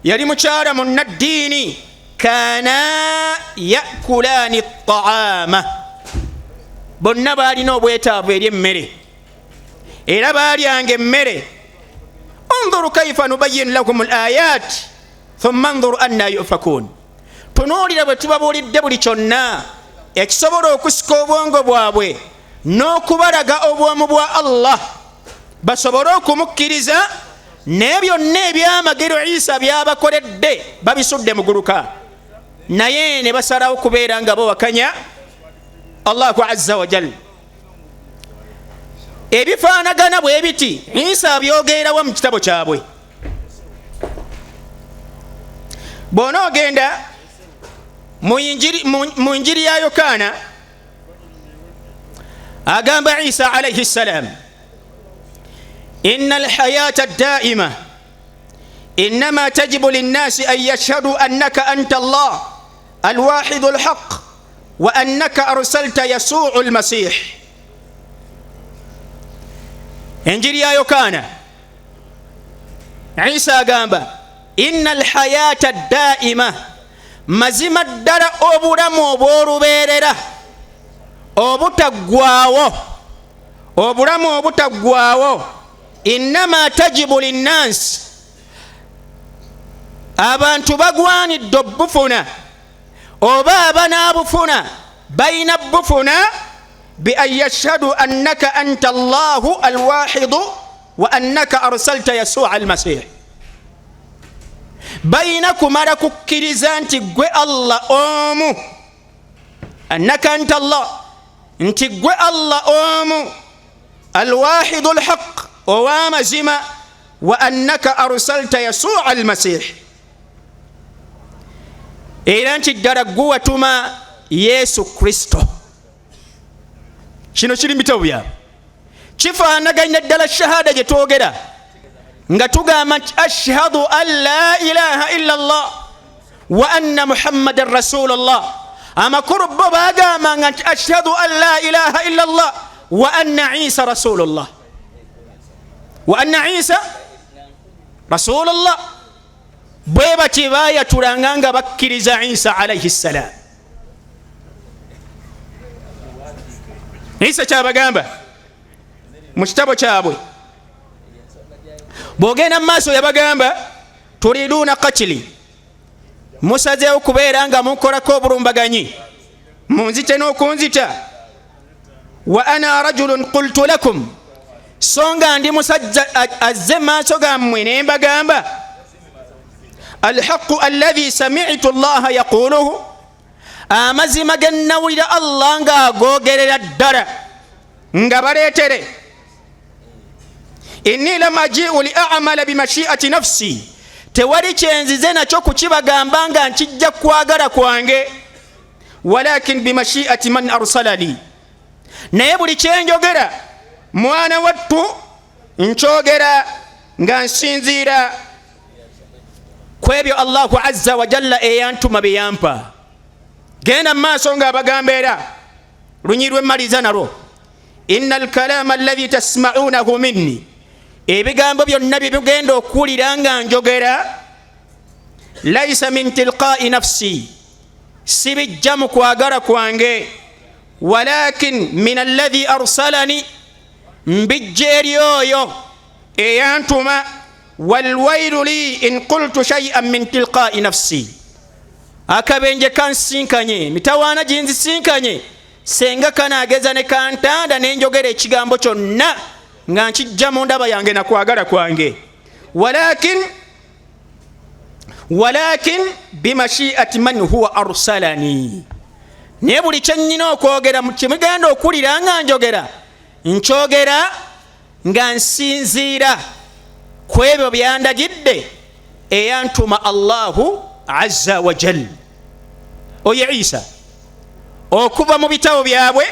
yali mukyala munnaddiini. Kana yakulaani at-ta'ama, bonna baalina obwetaavu eri emmere era baalyanga emmere. Unzuru kayfa nubayyin lakum al-ayat thumma unzuru anna yufakun. Tunuulira bwe tubabuulidde buli kyonna ekisobola okusika obwongo bwabwe n'okubalaga obwomu bwa Allah basobole okumukkiriza, naye byonna ebyamagero Isa byabakoledde babisudde mu guluka, naye ne basalawo kubeera nga bawakanya Allahu azza wa jalla. Ebifaanagana bwe biti Isa abyogeerawo mu kitabo kyabwe. Bw'onoogenda mu Injiri ya Yokaana agamba Isa alayhi salam, inna alhayata ad-daa'ima innama tajibu linnasi an yashhadu annaka anta Allah alwahidu alhaq wa annaka arsalta Yasu'u almasih. Injiri ya Yokaana, Isa agamba inna alhayata ad-daa'ima, mazima ddala obulamu obw'olubeerera obutaggwaawo, obulamu obutaggwaawo, innama tajibu linnansi, abantu bagwanidde obufuna oba abanaabufuna bayina bufuna bi an yashhadu annaka anta Allahu alwahidu wa annaka arsalta Yasu'a almasih. Bayina kumala kukkiriza nti gwe Allah omu, annaka anta Allah, nti gwe Allah omu, alwahidu alhaq ow'amazima, wa annaka arsalta Yasu'a almasih, era nti ddala gwe watuma Yesu Kristo. Kino kiri mu bitabo byabwe, kifaanaganya ddala shahada gye twogera nga tugamba nti ashhadu an la ilaha illa Allah wa anna Muhammadan rasulullah. Amakulu bo baagambanga nti ashhadu an la ilaha illa Allah wa anna Isa rasulullah, wa anna Isa rasulullah. Bwe bati baayatulanga nga bakkiriza Isa alayhi salam. Isa kyabagamba mu kitabo kyabwe, bw'ogenda mu maaso yabagamba turiduuna qatili, musazeewo kubeera nga mukolako obulumbaganyi, munzite n'okunzita. Wa ana rajulun qultu lakum songa ndi musajja azze maaso gammwe ne mbagamba alhaqu alladhi sami'tu allaha yaquluhu, amazima ge nnawulira allah nga agoogerera ddala nga baleetere. inni lam aji'u li a'mala bimashi'ati nafsi, tewali kyenzize nakyo kukibagamba nga nkijja kwagala kwange, walakin bimashi'ati man arsalani, naye buli kyenjogera mwana wattu nkyogera nga nsinziira kwebyo allahu azza wa jalla eyantuma beyampa. genda maaso nga abagamba era lunyi lwemmaliza nalwo, inna alkalama alladhi tasma'unahu minni, ebigambo byonna byebigenda okuwulira nga njogera, laisa min tilqa'i nafsi, si bijja mu kwagala kwange, walakin min alladhi arsalani, mbijja eri oyo eyantuma. walwailu li in qultu shay'an min tilqa'i nafsi, akabenje kansinkanye, mitawaana ginzisinkanye, senga kanaageza ne kantanda nenjogera ekigambo kyonna nga nkijja mu ndaba yange nakwagala kwange, walakin bimashi'ati man huwa arsalani, naye buli kyennyina okwogera kimugenda okulira nga njogera, nkyogera nga nsinziira kwebyo byandagidde eyantuma allahu azza wa jal. oyo Isa okuva mu bitabo byabwe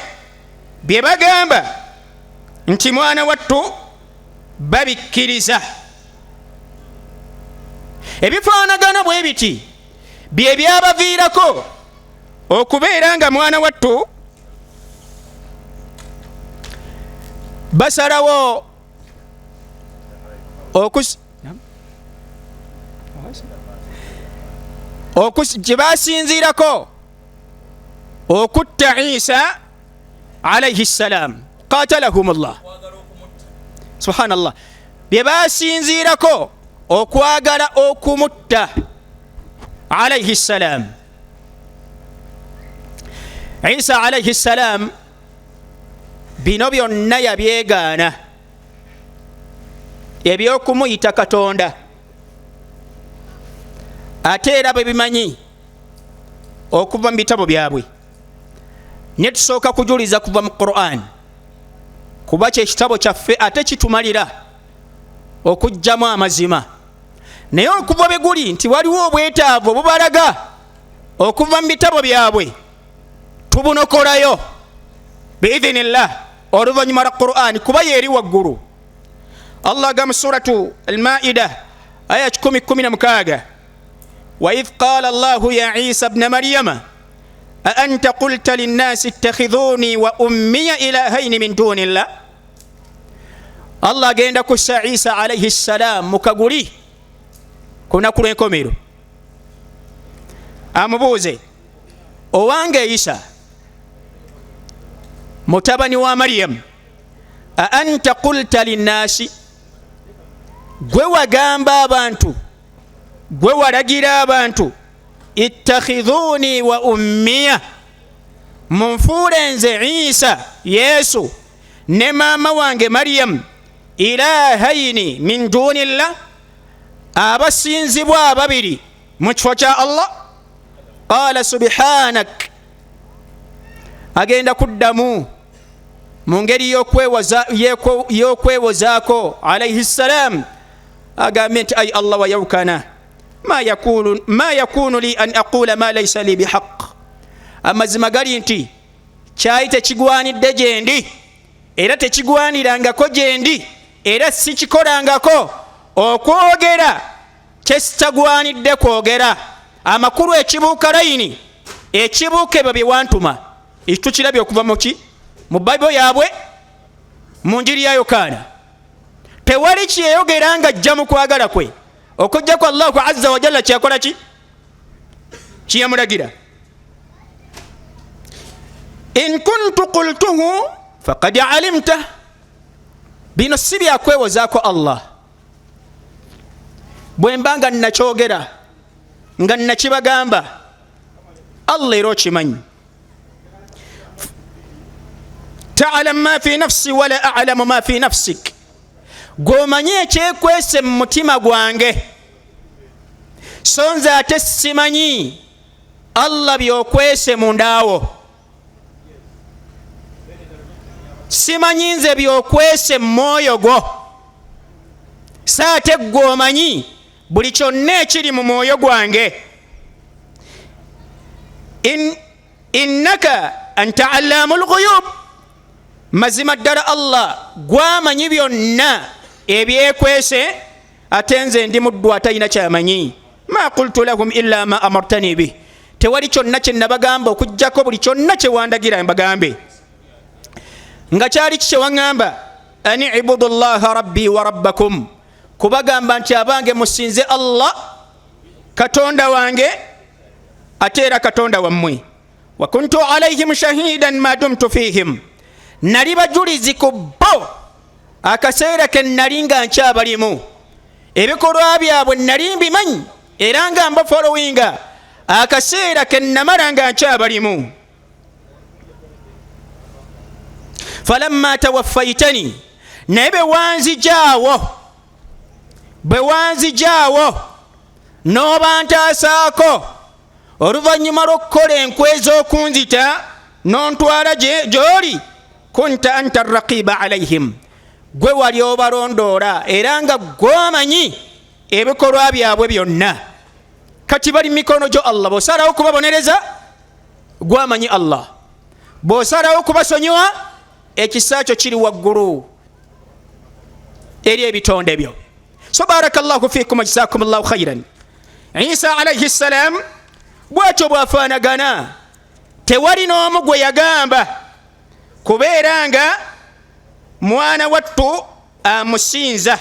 bye bagamba nti mwana wattu babikkiriza, ebifaanagana bwe biti bye byabaviirako okubeera nga mwana wattu basalawo gye basinziirako okutta Isa alayhi ssalam, qatalahum Allah, subhanallah, bye basinziirako okwagala okumutta alayhi ssalam. Isa alayhi ssalam bino byonna yabyegaana, ebyokumuyita Katonda, ate era bwe bimanyi okuva mu bitabo byabwe. Ne tusooka kujuliza kuva mu Qur'an, kuba kyekitabo kyaffe ate kitumalira okugjamu amazima. Naye okuva bwe guli nti waliwo obwetaavu obubalaga okuva mu bitabo byabwe, tubunokolayo biidhinillah oluvannyuma lwa Qur'an, kuba yeeri waggulu. Allah agamba suratu al-Maida aya 10:16, wa idh qala Allahu ya Isa ibn Maryama a anta qulta linnasi ittakhidhuni wa ummiya ilahaini min dunillah. Allah agenda kussa Isa alayhi ssalam mukaguli kunaku lw'enkomero, amubuuze, owange Isa mutabani wa Maryam, a anta qulta linnasi, gwe wagamba abantu, gwe walagira abantu, ittakhidhuni wa ummiya, munfuule nze Isa Yesu ne maama wange Maryam ilahaini min dunillah, abasinzibwa ababiri mu kifo kya Allah. Qala subhanak, agenda kuddamu mu ngeri y'okwewozaako alayhi ssalam, agambye nti ay Allah wa yawkana ma yakunu li an aqula ma laysa li bihaq, amazima gali nti kyayi tekigwanidde gyendi era tekigwanirangako gyendi era sikikolangako okwogera kyesitagwanidde kwogera. Amakulu ekibuuka layini, ekibuuka ebyo bye wantuma tukirabye okuva muki mu Bible yaabwe, mu njiri ya Yokaana. Tewali kyeyogera nga ajja mu kwagala kwe okujja kwa Allahu azza wa jalla kyakola ki kiyamulagira. In kuntu qultuhu faqad alimta, bino si byakwewozaako Allah. bwe mba nga nakyogera nga nakibagamba, Allah era okimanyi. ta'lam ma fi nafsi wala a'lamu ma fi nafsik, gw'omanyi ekyekwese mu mutima gwange so nze ate simanyi Allah byokwese mundaawo, simanyi nze byokwese mu mwoyo gwo, so ate gw'omanyi buli kyonna ekiri mu mwoyo gwange. Innaka anta allamul ghuyub, mazima ddala Allah gwamanyi byonna ebyekwese, ate nze ndi muddu atalina kyamanyi. Ma qultu lahum illa ma amartani bih, tewali kyonna kye nabagamba okuggyako buli kyonna kye wandagira mbagambe. Nga kyali kye waŋŋamba, ani ibudu llaha rabbi wa rabbakum, kubagamba nti abange musinze Allah katonda wange ate era katonda wammwe. Wa kuntu alayhim shahidan ma dumtu fihim, nali bajulizi ku bo akaseera ke nali nga nkyabalimu, ebikolwa byabwe nali mbimanyi era nga mba followinga akaseera ke namala nga nkyabalimu. Falamma tawaffaytani, naye bwe wanzijaawo n'obantaasaako oluvannyuma lw'okukola enkwe z'okunzita n'ontwala gy'oli, kunta anta raqiba alayhim, gwe wali obalondoola era nga gw'omanyi ebikolwa byabwe byonna. Kati bali mikono gyo Allah, bw'osalawo kubabonereza gw'amanyi Allah, bw'osalawo kubasonyiwa ekisa kyo kiri waggulu eri ebitonde byo. So barakallahu fikum, jazakumullahu khairan. Isa alayhi salam bwatyo bwafaanagana, tewali n'omu gwe yagamba kubeera nga mwana wattu amusinza.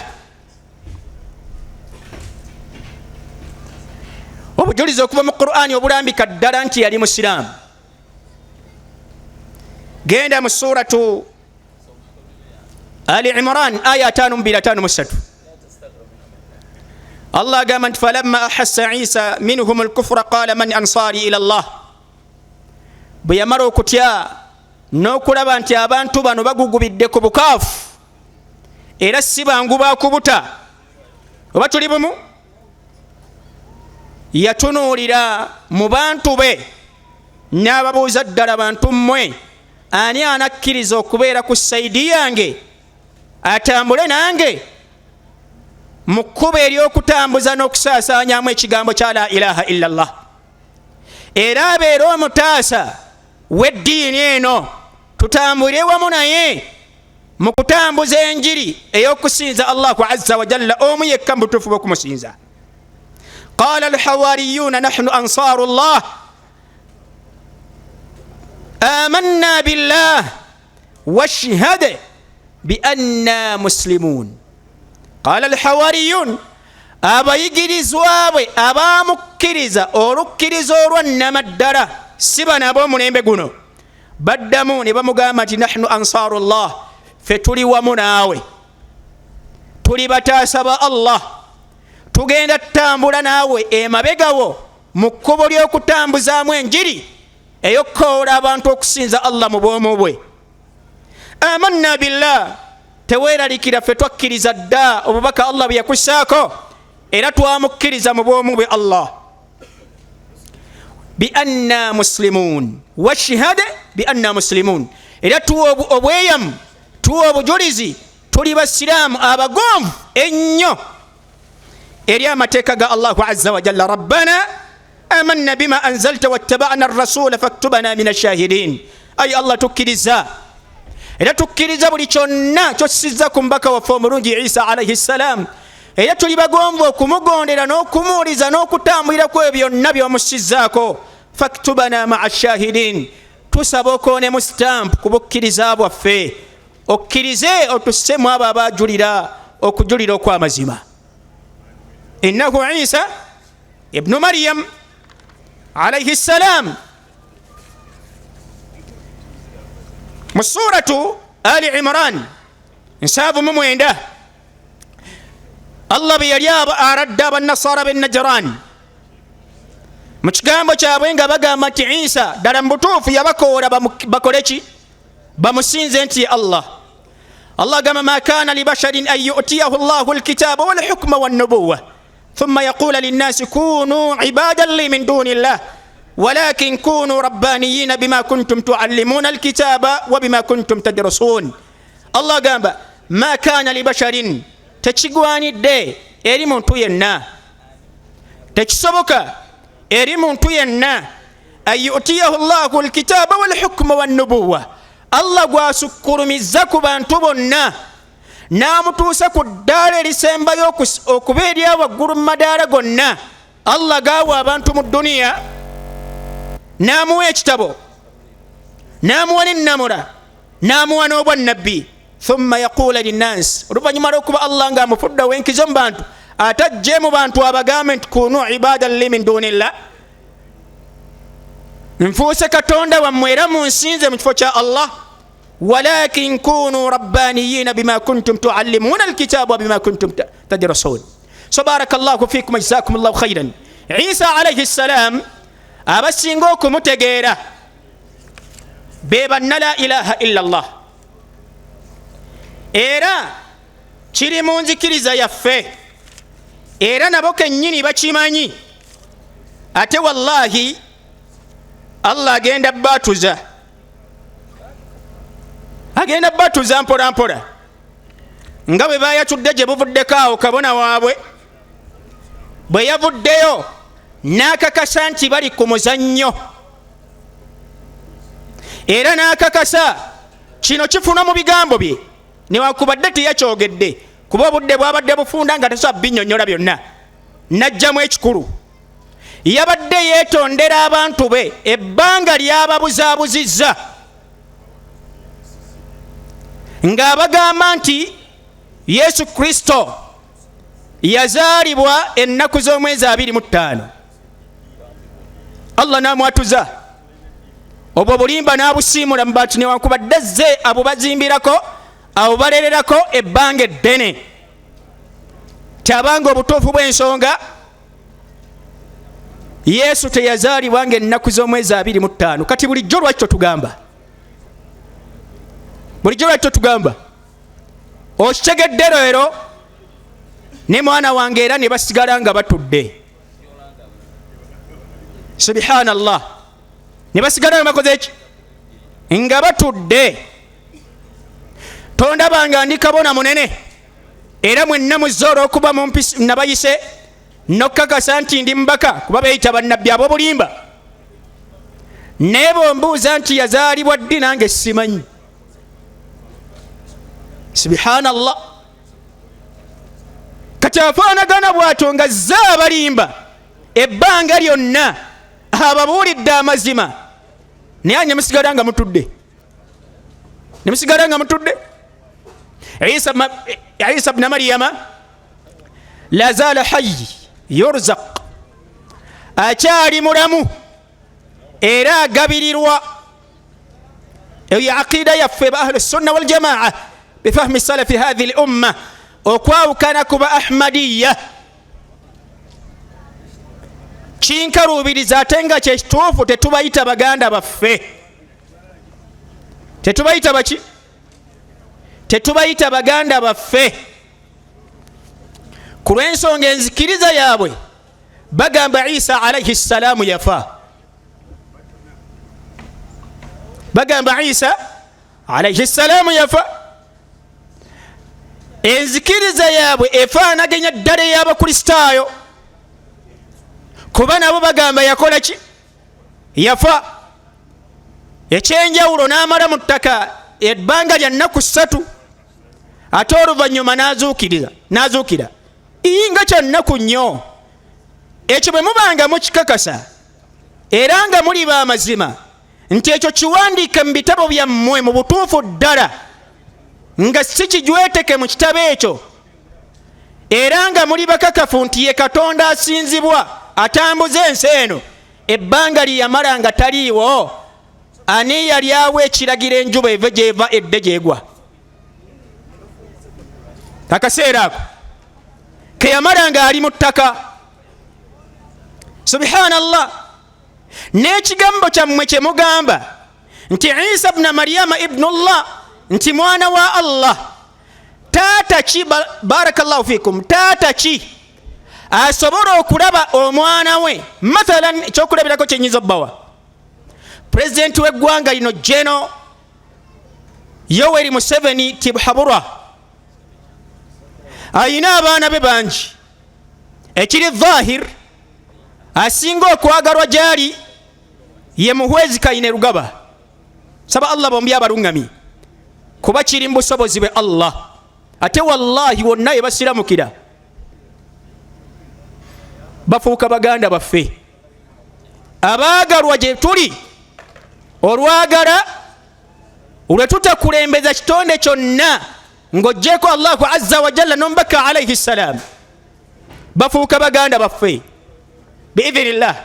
Obujulizi okuva mu Qur'ani obulambika ddala nti yali musiraamu. Genda mu suratu Ali Imran aya 5:53, Allah agamba nti falamma ahassa Isa minhum al-kufra qala man ansari ila Allah, bwe yamala okutya n'okulaba nti abantu bano bagugubidde ku bukaafu era si bangu bakubuta, oba tuli bumu, yatunuulira mu bantu be n'ababuuza ddala, bantu mmwe ani anakkiriza okubeera ku sayidi yange atambule nange mu kkubo ery'okutambuza n'okusaasaanyamu ekigambo kya la ilaha illa Allah, era abeera omutaasa w'eddiini eno, tutambulire wamu naye mu kutambuza enjiri ey'okusinza Allahu azza wa jalla omu yekka mu butuufu bw'okumusinza. Qala alhawariyuna nahnu ansaru llah amanna billah washhad bi anna muslimun. Qala alhawariyun, abayigirizwa bwe abamukkiriza olukkiriza olwannamaddala, si bano ab'omulembe guno, baddamu ne bamugamba nti nahnu ansaru llah, fe tuli wamu naawe, tuli bataasa ba Allah, tugenda tutambula naawe emabegawo mu kkubo ly'okutambuzaamu enjiri ey'okkoola abantu okusinza Allah mu bwomu bwe. Amanna billah, teweeralikira ffe twakkiriza dda obubaka Allah bwe yakussaako era twamukkiriza mu bwomu bwe Allah. Bi anna muslimun, washhad bi anna muslimun, era tuwa obweyamu, tuwa obujulizi, tuli basiraamu abagonvu ennyo eri amateeka ga Allahu azza wa jalla. Rabbana amanna bima anzalta wattaba'na ar-rasula faktubana min ash-shahidin. Ay Allah, tukkiriza era tukkiriza buli kyonna ky'ossizza ku mbaka waffe omulungi Isa alayhi salam, era tuli bagonvu okumugondera n'okumuwuliza n'okutambulira ku ebyo byonna by'omussizzaako. Faktubana ma'a ash-shahidin, tusaba okoonemu stamp ku bukkiriza bwaffe, okkirize otussemu abo abajulira okujulira okw'amazima. Innahu Isa ibnu Maryam alayhi salam, mu suratu Ali Imran 7:9, Allah bwe yali aradda abannasara b'e Najran mu kigambo kyabwe nga bagamba nti Isa ddala mu butuufu yabakoola bakole ki? Bamusinze nti Allah. Allah gama ma kana li basharin an yu'tiyahu Allahu al-kitaba wal hukma wan nubuwwa thumma yaqulu lin-nasi kunu ibadan li min dunillah walakin kunu rabbaniyina bima kuntum tuallimuna al-kitaba wa bima kuntum tadrusun. Allah gamba ma kana li basharin, tekigwanidde eri muntu yenna, tekisoboka eri muntu yenna an yu'tiyahu Allahu al-kitaba wal hukma wan nubuwwa, Allah gwasukulumiza ku bantu bonna n'amutuusa ku ddaala erisembayo okuba erya waggulu mu madaala gonna. Allah gaawa abantu mu duniya, n'amuwa ekitabo, n'amuwa n'ennamula, n'amuwa n'obwannabbi. Thumma yaquula linnaasi, oluvannyuma lw'okuba Allah ng'amufuddewo enkizo mu bantu, atajje mu bantu abagambe nti kunu ibadan li min dunillah, nfuuse katonda wammwe era munsinze mu kifo kya Allah, walakin kunu rabbaniyina bima kuntum tuallimuna alkitaba wa bima kuntum tadrusun. So barakallahu fikum, jazakum Allahu khairan. Isa alayhi salam abasinga okumutegeera be banna la ilaha illa Allah, era kiri mu nzikiriza yaffe, era nabo kennyini bakimanyi. Ate wallahi Allah agenda batuza, agenda batuza mpola mpola, nga bwe bayatudde gye buvuddeko awo kabona waabwe bwe yavuddeyo n'akakasa nti bali ku muzannyo, era n'akakasa kino kifuna mu bigambo bye newankubadde teyakyogedde, kuba obudde bwabadde bufunda nga tasobola binnyonnyola byonna. N'ajjamu ekikulu, yabadde yeetondera abantu be ebbanga lyababuzaabuzizza ng'abagamba nti Yesu Kristo yazaalibwa ennaku z'omwezi 25. Allah n'amwatuza, obwo bulimba n'abusiimula mu bantu newankubadde azze abo bazimbirako abo balererako ebbanga eddene. Kyabanga obutuufu bw'ensonga, Yesu teyazaalibwa ng'ennaku z'omwezi 25. Kati bulijjo lwaki totugamba, bulijjo lwaki totugamba okitegedde leero ne mwana wange era ne basigala nga batudde, subhanallah, ne basigala nga bakoze eki, nga batudde. Tondabanga ndi kabona munene, era mwenna muzze olw'okuba nabayise n'okkakasa nti ndi mubaka, kuba beeyita bannabbi ab'obulimba, naye bombuuza nti yazaalibwa ddi nange simanyi. Subhanallah. Kati afaanagana bw'atyo nga zze abalimba ebbanga lyonna ababuulidde amazima, naye anye musigala nga mutudde, ne musigala nga mutudde. Isa ibn Maryama la zaala hayy yurzaq, akyali mulamu era agabirirwa. Eyo aqida yaffe ba ahlu sunna wal jamaa bifahmi salafi hadhihi al umma, okwawukana kuba ahmadiyya kinkaluubiriza ate nga kyekituufu tetubayita baganda baffe, tetubayita baki, tetubayita baganda baffe ku lw'ensonga enzikiriza yaabwe bagamba Isa alayhi salaamu yafa, bagamba Isa alayhi salaamu yafa. Enzikiriza yaabwe efaanaganya ddala ey'abakristaayo, kuba nabo bagamba yakola ki, yafa. Ekyenjawulo n'amala mu ttaka ebbanga lya nnaku 3, ate oluvannyuma n'azuukira. Nga kya nnaku nnyo. Ekyo bwe mubanga mukikakasa era nga muli b'amazima nti ekyo kiwandiike mu bitabo byammwe mu butuufu ddala, nga si kijweteke mu kitabo ekyo, era nga muli bakakafu nti ye Katonda asinzibwa atambuza ensi eno, ebbanga lyeyamala nga taliiwo, ani yali awa ekiragiro enjuba eve gyeva edde gyegwa? Akaseera ako keyamala nga ali mu ttaka. Subhanallah. N'ekigambo kyammwe kye mugamba nti Isa ibn Maryama ibnullah, nti mwana wa Allah, taata ki barakallahu fikum taata ki asobola okulaba omwana we mathalan ekyokulabirako kyenyinza obbawa pulezidenti w'eggwanga lino General Yoweri Museveni Tibuhaburwa ayina abaana be bangi ekiri dhahir asinga okwagalwa gyali ye Muhwezi Kainerugaba saba Allah bombi abalungamye kuba kiri mu busobozi bwe Allah ate wallahi wonna ye basiramukira bafuuka baganda baffe abaagalwa gye tuli olwagala olwe tutakulembeza kitonde kyonna ng'oggyeko Allahu azza wa jalla n'omubaka alayhi salam bafuuka baganda baffe biidhinillah.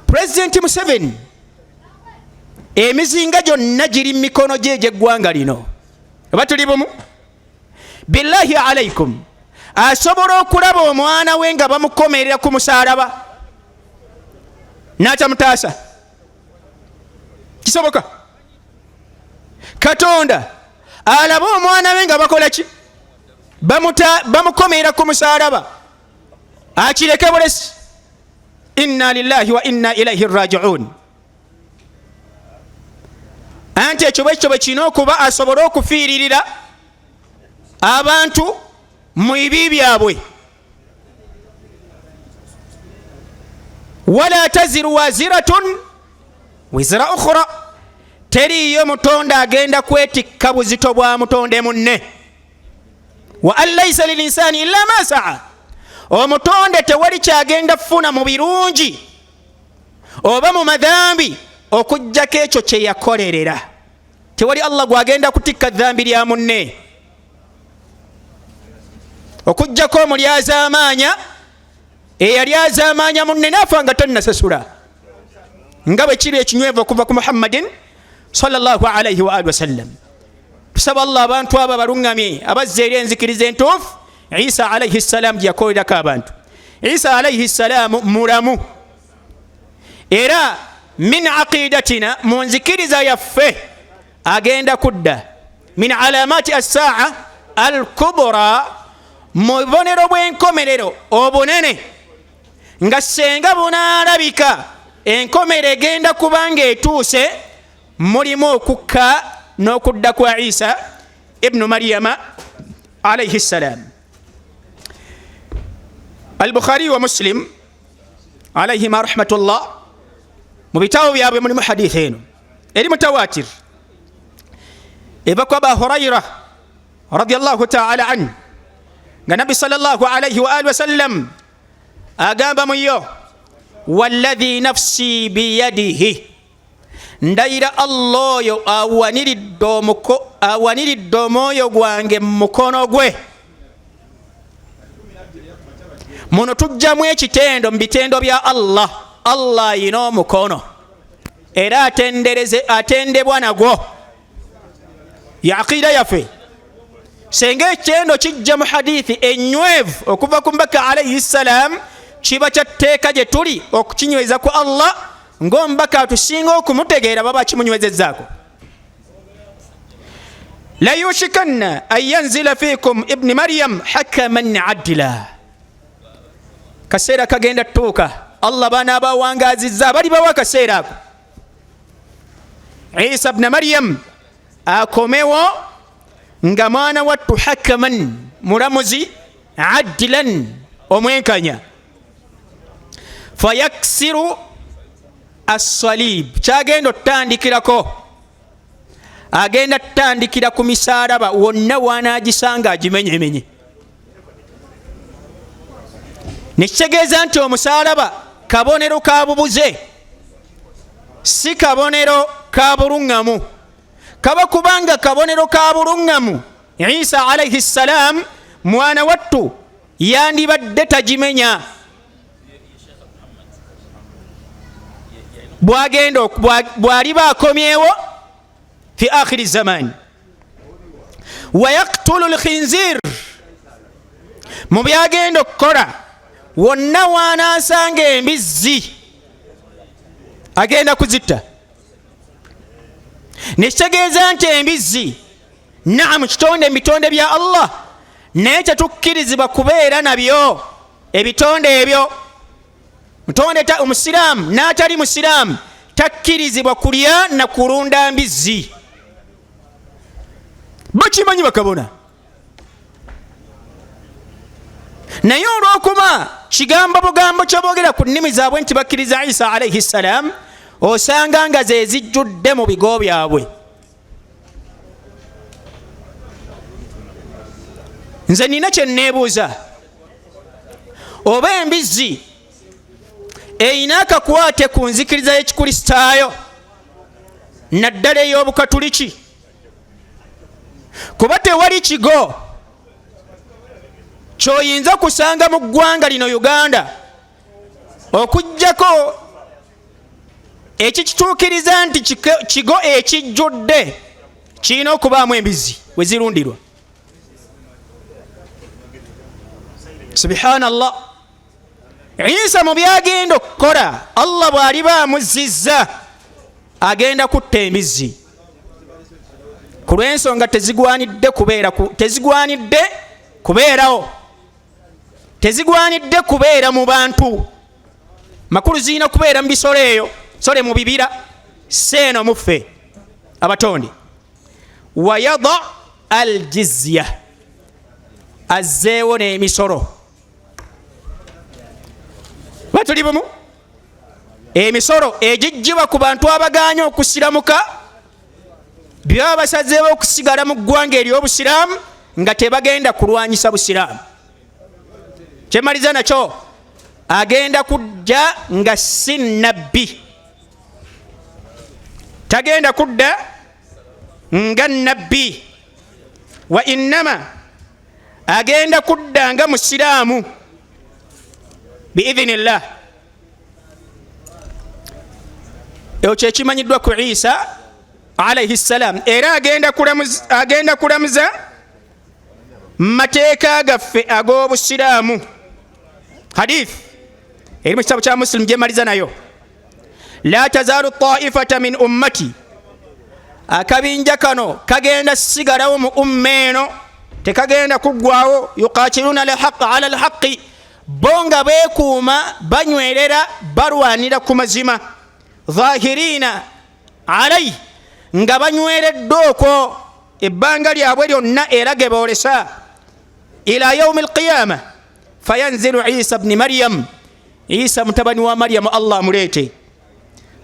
Pulezidenti Museveni emizinga gyonna giri mu mikono gye egy'eggwanga lino oba tuli bumu billahi alaikum asobola okulaba omwana we nga bamukomerera ku musaalaba n'atamutaasa kisoboka? Katonda alaba omwana we nga bakola ki bamukomerera ku musaalaba akireke bulesi? Inna lillahi wa inna ilaihi raji'un. Anti ekyo bwe kino okuba asobole okufiiririra abantu mu bibi byabwe. Wala taziru waziratun wizra ukhra, teriyo mutonde agenda kwetikka buzito bwa mutonde munne. Wa an laysa lil insani illa ma sa'a, omutonde tewali kyagenda funa mu birungi oba mu madhambi okujjako ekyo kye yakolerera. Tewali Allah gwagenda kutikka dhambi lya munne okujjako omulyazaamaanya eyali azaamaanya munne naafa nga tannasasula, nga bwe kiri ekinywevu okuva ku Muhammadin sallallahu alayhi wa alihi wasallam. Tusaba Allah abantu abo balungamye abazza eri enzikiriza entuufu Isa alayhi salam gye yakolerako abantu. Isa alayhi salam mulamu era min aqidatina mu nzikiriza yaffe agenda kudda min alamati as-saa al-kubra, mu bubonero bw'enkomerero obunene nga senga bunaalabika enkomero egenda kubanga etuuse mulimu okukka n'okudda kwa Isa ibnu Maryama alayhi salam. Al-Bukhari wa Muslim alayhima rahmatullah mu bitabo byabwe mulimu hadithi eno eri mutawatir eva kwa Abu Hurayra radiyallahu ta'ala anhu nga Nabi sallallahu alayhi wa alihi wasallam agamba muyo walladhi nafsi biyadihi, ndayira Allah oyo awaniridde omwoyo gwange mu mukono gwe. Muno tujjamu ekitendo mu bitendo bya Allah. Allah ayina omukono era atendebwa nagwo. Ya aqida yaffe senga ekitendo kijja mu hadithi enywevu okuva ku mbaka alayhi salam kiba kyatteeka gye tuli okukinyweza ku Allah ng'omubaka atusinga okumutegeera baba kimunywezezzaako. La yushikanna an yanzila fiikum ibni Maryam hakaman adila, kaseera kagenda tuuka Allah baana abawangazizza bali bawa kaseera ako Isa ibn Maryam akomewo nga mwana wattu hakaman mulamuzi adilan omwenkanya. Fayaksiru as-salib, kyagenda otandikirako agenda tutandikira ku misaalaba wonna wanaagisanga agimenyemenye. Nekitegeeza nti omusaalaba kabonero ka bubuze, si kabonero ka buluŋŋamu. Kaba kubanga kabonero ka buluŋŋamu Isa alayhi salam mwana wattu yandibadde tagimenya. Bw'aliba akomyewo fi akhiri zaman. Wa yaqtulu al-khinzir, mu byagenda okukola wonna wanaasanga embizzi agenda kuzitta. Nekitegeeza nti embizzi naamu kitonde ebitonde bya Allah naye tetukkirizibwa kubeera nabyo ebitonde ebyo. Mutonde omusiraamu n'atali musiraamu takkirizibwa kulya na kulunda mbizzi. Bakimanyi bakabona. Naye olw'okuba kigambo bugambo kyoboogera ku nnimi zaabwe nti bakkiriza Isa alayhi salam, osanga nga ze zijjudde mu bigo byabwe. Nze nina kye neebuuza, oba embizzi eyina akakwate ku nzikiriza y'ekikristaayo naddala ey'obukatuliki? Kuba tewali kigo ky'oyinza kusanga mu ggwanga lino Uganda okuggyako ekikituukiriza nti kigo ekijjudde kirina okubaamu embizzi we zirundirwa. Subhanallah. Isa mu byagenda okukola Allah bw'aliba amuzizza agenda kutta embizzi ku lw'ensonga tezigwanidde kubeerawo, tezigwanidde kubeera mu bantu. Makulu zirina kubeera mu bisolo eyo, sole mu bibira seeno muffe abatonde. Wayada aljizya, azzeewo n'emisolo. Batuli bumu? Emisolo egijjibwa ku bantu abagaanye okusiramuka byaba basazeewo okusigala mu ggwanga ery'obusiraamu nga tebagenda kulwanyisa busiraamu. Kyemaliza nakyo, agenda kujja nga si nabbi, tagenda kudda nga nabbi, wa innama agenda kudda nga musiraamu biidhinillah. Ekyo kyekimanyiddwa ku Isa alayhi salam, era agenda kulamuza mateeka gaffe ag'obusiraamu. Hadith eri mu kitabu kya Muslim gyemaliza nayo, la tazaalu taifata min ummati, akabinja kano kagenda sigalawo mu umma eno, tekagenda kuggwawo, yuqatiluna ala alhaqi, bonga beekuuma banywerera balwanira ku mazima, zahirina alai, nga banyweredde okwo ebbanga lyabwe lyonna era ge boolesa, ila yaumi alqiyama. Fayanzilu Isa bni Maryam, Isa mutabani wa Maryamu Allah amuleete.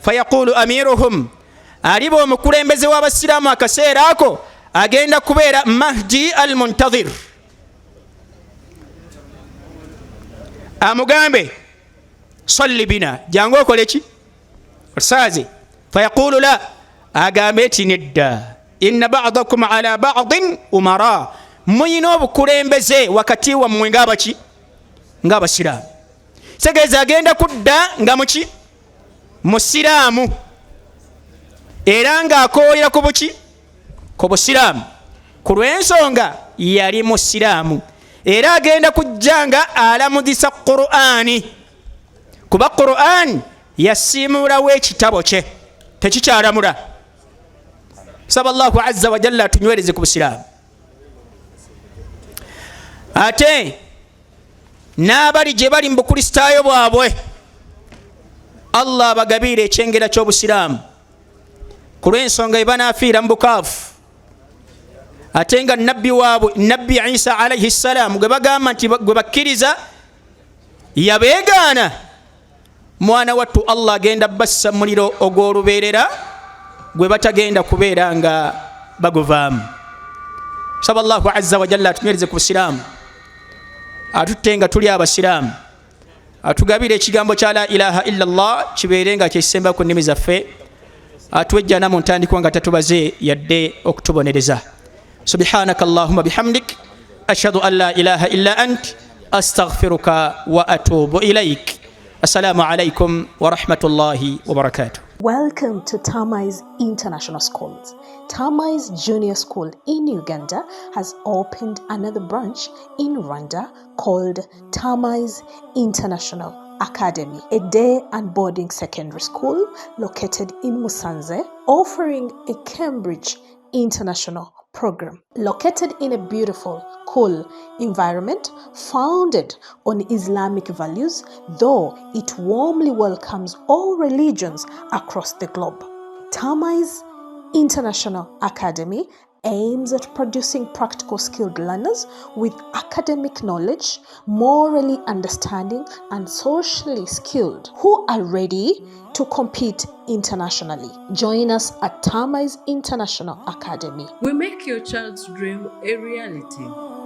Fayaqulu amiruhum, aliba omukulembeze w'abasiraamu akaseera ako agenda kubeera Mahdi al-Muntadhir. Amugambe salli bina, jangu okole ki osaaze. Fayaqulu la, agambe eti nedda, inna ba'dakum ala ba'din umara, muyina obukulembeze wakati wammwe ng'abaki ng'abasiraamu. Tegeeza agenda kudda nga muki musiraamu era ng'akoolera ku buki ku busiraamu, ku lw'ensonga yali musiraamu, era agenda kujja nga alamudisa Qur'ani, kuba Qur'ani yasiimulawo ekitabo kye, tekikyalamula. Saba Allahu azza wa jalla atunywereze ku busiraamu. Ate n'abali gye bali mu bukristaayo bwabwe, Allah abagabiire ekyengera ky'obusiraamu ku lw'ensonga ebanaafiira mu bukaafu. Ate nga nabbi waabwe nabbi Isa alayhi salam gwe bagamba nti gwe bakkiriza yabeegaana, mwana wattu Allah agenda bassa muliro ogw'olubeerera gwe batagenda kubeera nga baguvaamu. Saba Allahu azza wa jalla atunywereze ku busiraamu, atutte nga tuli abasiraamu, atugabire ekigambo kya la ilaha illa Allah kibeere nga kyekisemba ku nnimi zaffe, atuwejjana mu ntandikwa nga tatubaze yadde okutubonereza. Subhanaka Allahumma bihamdik, ashhadu an la ilaha illa ant, astaghfiruka wa atubu ilaik. Assalamu alaikum wa rahmatullahi wa barakatuh. Welcome to Tamais International Schools. Tamais Junior School in Uganda has opened another branch in Rwanda called Tamais International Academy, a day and boarding secondary school located in Musanze, offering a Cambridge International program. Located in a beautiful, cool environment founded on Islamic values, though it warmly welcomes all religions across the globe. Tamaiz International Academy aims at producing practical skilled learners with academic knowledge, morally understanding, and socially skilled who are ready to compete internationally. Join us at Tamaiz International Academy. We make your child's dream a reality.